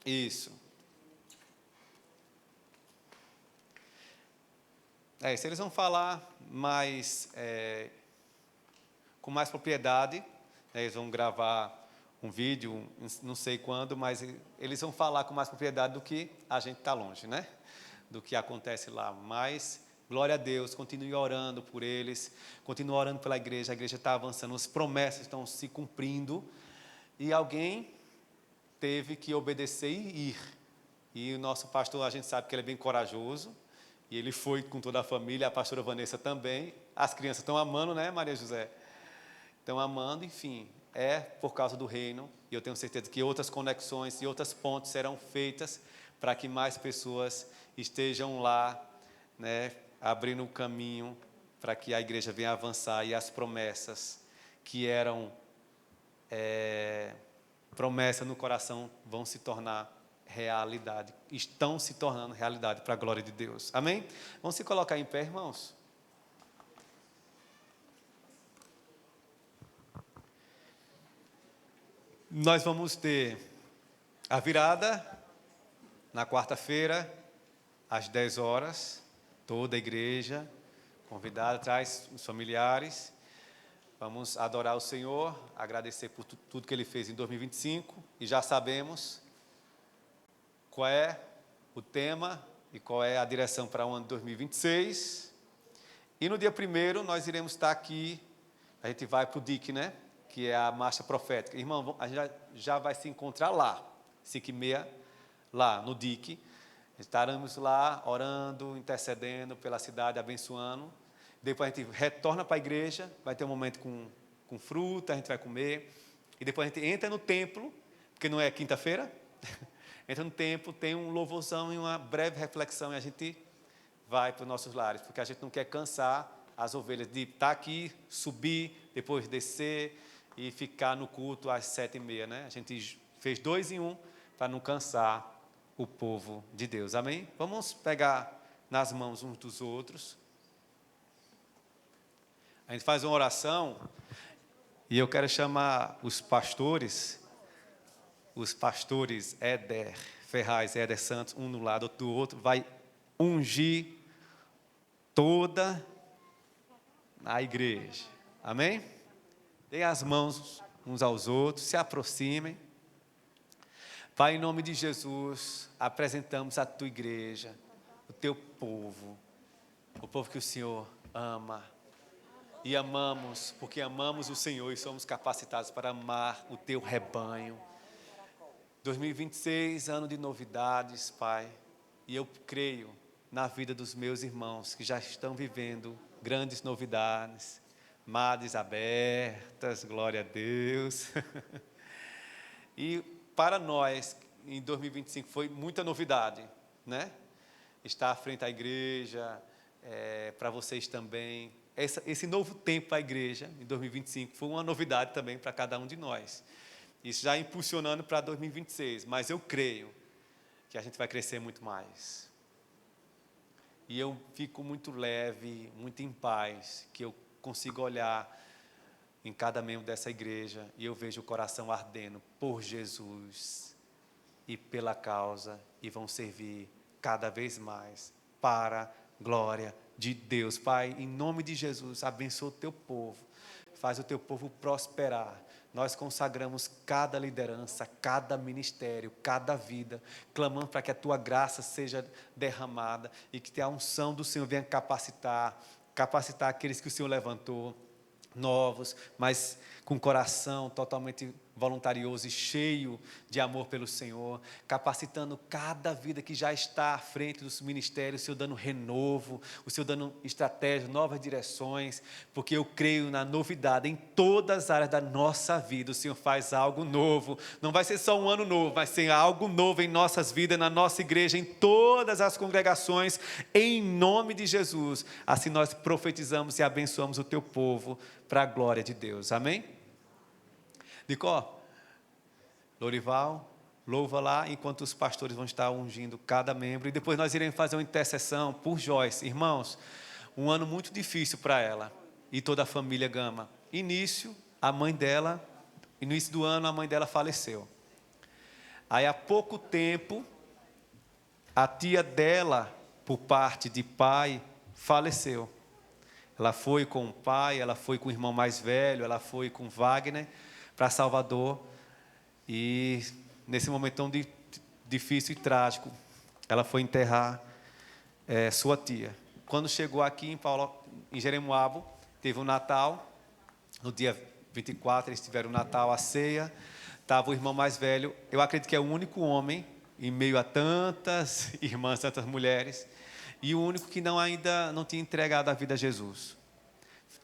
Isso. Se eles vão falar com mais propriedade, né, eles vão gravar um vídeo, não sei quando, mas eles vão falar com mais propriedade do que a gente está longe, né? Do que acontece lá. Mas, glória a Deus, continue orando por eles, continue orando pela igreja, a igreja está avançando, as promessas estão se cumprindo, e alguém teve que obedecer e ir. E o nosso pastor, a gente sabe que ele é bem corajoso, e ele foi com toda a família, a pastora Vanessa também. As crianças estão amando, né, Maria José? Estão amando, enfim, é por causa do reino. E eu tenho certeza que outras conexões e outras pontes serão feitas para que mais pessoas estejam lá, né, abrindo o caminho para que a igreja venha avançar e as promessas que eram promessa no coração vão se tornar realidade, estão se tornando realidade para a glória de Deus. Amém? Vamos se colocar em pé, irmãos? Nós vamos ter a virada na quarta-feira, às 10 horas, toda a igreja convidada, traz os familiares. Vamos adorar o Senhor, agradecer por tudo que Ele fez em 2025, e já sabemos qual é o tema e qual é a direção para o ano de 2026. E no dia 1º nós iremos estar aqui, a gente vai para o DIC, né? Que é a marcha profética. Irmão, a gente já vai se encontrar lá, 5h30, lá no DIC. Estaremos lá orando, intercedendo pela cidade, abençoando. Depois a gente retorna para a igreja, vai ter um momento com fruta, a gente vai comer. E depois a gente entra no templo, porque não é quinta-feira. Entra no templo, tem um louvorzão e uma breve reflexão, e a gente vai para os nossos lares, porque a gente não quer cansar as ovelhas de estar aqui, subir, depois descer e ficar no culto às 7h30, né? A gente fez 2 em 1 para não cansar o povo de Deus. Amém? Vamos pegar nas mãos uns dos outros. A gente faz uma oração e eu quero chamar os pastores Éder Ferraz e Éder Santos, um no lado, outro do outro, vai ungir toda a igreja. Amém? Deem as mãos uns aos outros, se aproximem. Pai, em nome de Jesus, apresentamos a tua igreja, o teu povo, o povo que o Senhor ama. E amamos, porque amamos o Senhor e somos capacitados para amar o teu rebanho. 2026, ano de novidades, Pai, e eu creio na vida dos meus irmãos que já estão vivendo grandes novidades, mares abertas, glória a Deus. E para nós, em 2025, foi muita novidade, né? Estar à frente da igreja, para vocês também. Esse novo tempo para a igreja, em 2025, foi uma novidade também para cada um de nós. Isso já impulsionando para 2026, mas eu creio que a gente vai crescer muito mais. E eu fico muito leve, muito em paz, que eu consigo olhar em cada membro dessa igreja e eu vejo o coração ardendo por Jesus e pela causa, e vão servir cada vez mais para a glória de Deus. Pai, em nome de Jesus, abençoa o teu povo, faz o teu povo prosperar. Nós consagramos cada liderança, cada ministério, cada vida, clamando para que a tua graça seja derramada e que a unção do Senhor venha capacitar aqueles que o Senhor levantou, novos, mas com coração totalmente voluntarioso e cheio de amor pelo Senhor, capacitando cada vida que já está à frente dos ministérios, o Senhor dando renovo, o Senhor dando estratégia, novas direções, porque eu creio na novidade em todas as áreas da nossa vida. O Senhor faz algo novo, não vai ser só um ano novo, vai ser algo novo em nossas vidas, na nossa igreja, em todas as congregações, em nome de Jesus. Assim nós profetizamos e abençoamos o teu povo para a glória de Deus. Amém? Nicó, Lorival, louva lá enquanto os pastores vão estar ungindo cada membro, e depois nós iremos fazer uma intercessão por Joyce. Irmãos, um ano muito difícil para ela e toda a família Gama. Início a mãe dela, no início do ano, a mãe dela faleceu. Aí, há pouco tempo, a tia dela, por parte de pai, faleceu. Ela foi com o pai, ela foi com o irmão mais velho, ela foi com Wagner para Salvador. E nesse momento tão difícil e trágico, ela foi enterrar sua tia. Quando chegou aqui em Jeremoabo, teve um Natal. No dia 24, eles tiveram o Natal, a ceia. Estava o irmão mais velho. Eu acredito que é o único homem, em meio a tantas irmãs, tantas mulheres, e o único que ainda não tinha entregado a vida a Jesus.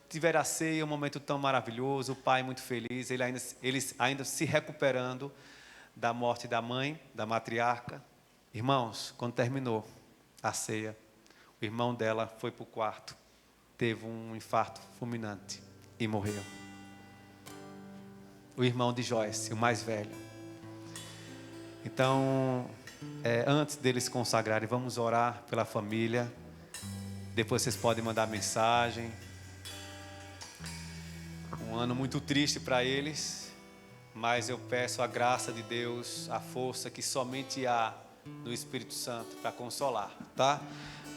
Tiveram a ceia, um momento tão maravilhoso, o pai muito feliz, eles ainda se recuperando da morte da mãe, da matriarca. Irmãos, quando terminou a ceia, o irmão dela foi para o quarto, teve um infarto fulminante e morreu. O irmão de Joyce, o mais velho. Então, antes deles se consagrarem, vamos orar pela família. Depois vocês podem mandar mensagem. Um ano muito triste para eles, mas eu peço a graça de Deus, a força que somente há no Espírito Santo para consolar, tá?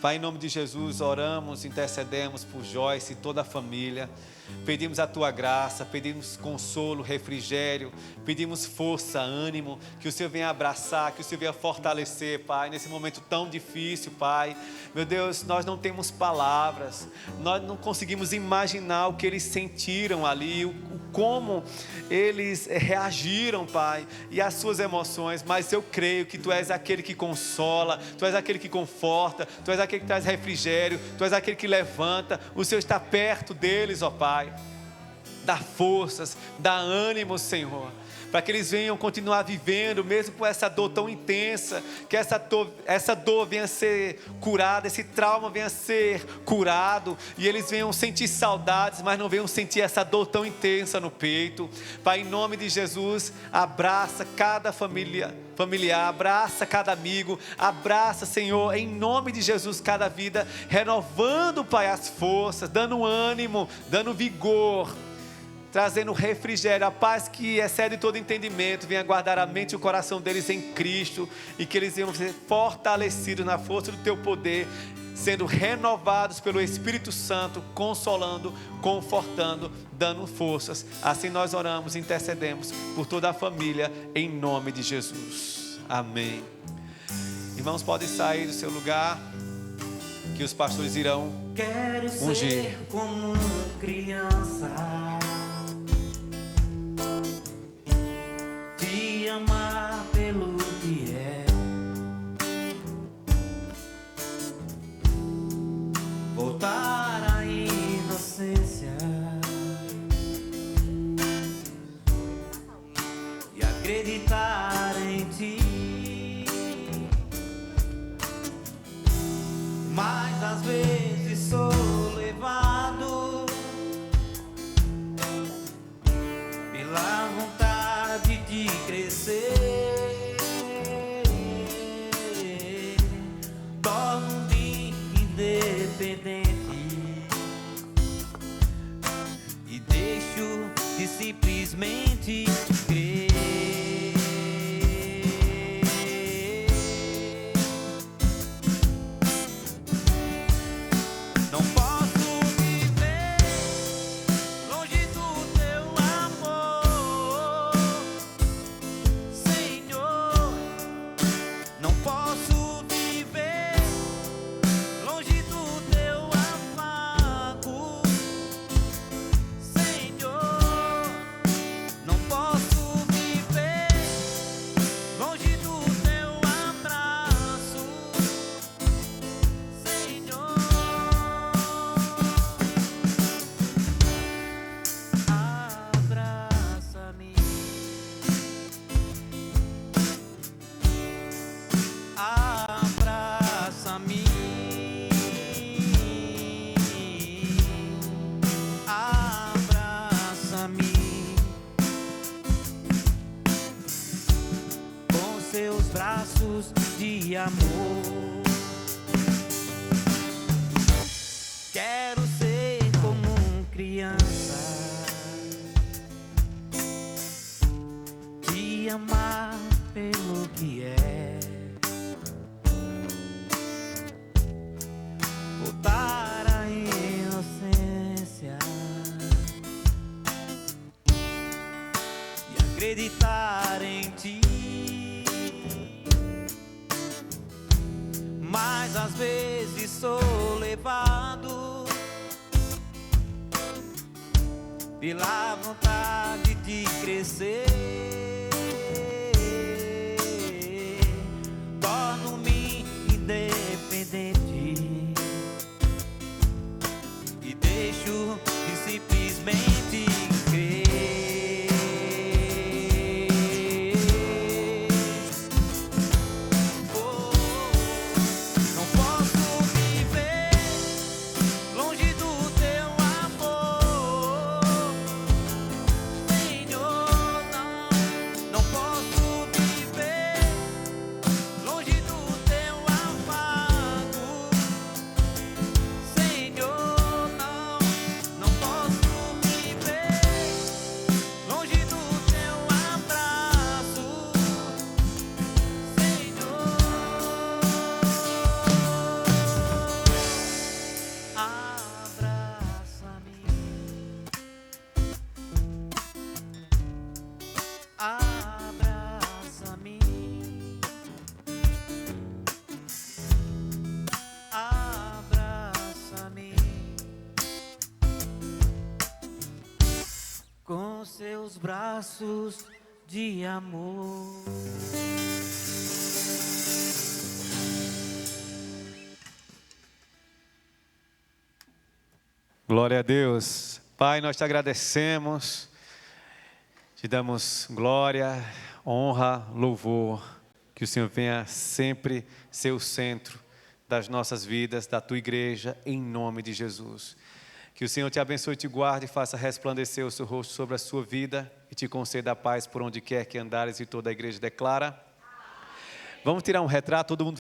Pai, em nome de Jesus, oramos, intercedemos por Joyce e toda a família. Pedimos a Tua graça, pedimos consolo, refrigério, pedimos força, ânimo, que o Senhor venha abraçar, que o Senhor venha fortalecer, Pai, nesse momento tão difícil, Pai. Meu Deus, nós não temos palavras, nós não conseguimos imaginar o que eles sentiram ali, como eles reagiram, Pai, e as suas emoções, mas eu creio que Tu és aquele que consola, Tu és aquele que conforta, Tu és aquele que traz refrigério, Tu és aquele que levanta, o Senhor está perto deles, ó Pai. Dá forças, dá ânimo, Senhor, para que eles venham continuar vivendo, mesmo com essa dor tão intensa, que essa dor venha a ser curada, esse trauma venha a ser curado, e eles venham sentir saudades, mas não venham sentir essa dor tão intensa no peito. Pai, em nome de Jesus, abraça cada familiar, abraça cada amigo, abraça, Senhor, em nome de Jesus, cada vida, renovando, Pai, as forças, dando ânimo, dando vigor, trazendo refrigério, a paz que excede todo entendimento, venha guardar a mente e o coração deles em Cristo, e que eles venham ser fortalecidos na força do Teu poder, sendo renovados pelo Espírito Santo, consolando, confortando, dando forças. Assim nós oramos, intercedemos por toda a família, em nome de Jesus. Amém. Irmãos, podem sair do seu lugar, que os pastores irão ungir.
Ser como criança, te amar pelo que é, voltar à inocência e acreditar em Ti, mas às vezes sou levado pela vontade de crescer, torno-me independente e deixo de simplesmente crer. Não posso viver longe do Teu amor, Senhor. Não posso viver longe do Teu afago, Senhor. Não posso viver longe do Teu abraço, Senhor. Abraça-me, abraça-me, abraça-me com seus braços de amor. Quero ser como criança, amar pelo que é. Voltar à inocência e acreditar em ti. Mas às vezes sou levado pela vontade de crescer. Torno-me independente e deixo de simplesmente crer. Oh, não posso viver longe do teu amor, Senhor. Não posso viver longe do teu afago, Senhor. Não posso viver longe do teu abraço, Senhor. Abraça-me, abraça-me, abraça-me com seus braços de amor.
Glória a Deus. Pai, nós te agradecemos, te damos glória, honra, louvor. Que o Senhor venha sempre ser o centro das nossas vidas, da tua igreja, em nome de Jesus. Que o Senhor te abençoe, te guarde, faça resplandecer o seu rosto sobre a sua vida e te conceda a paz por onde quer que andares, e toda a igreja declara. Vamos tirar um retrato, todo mundo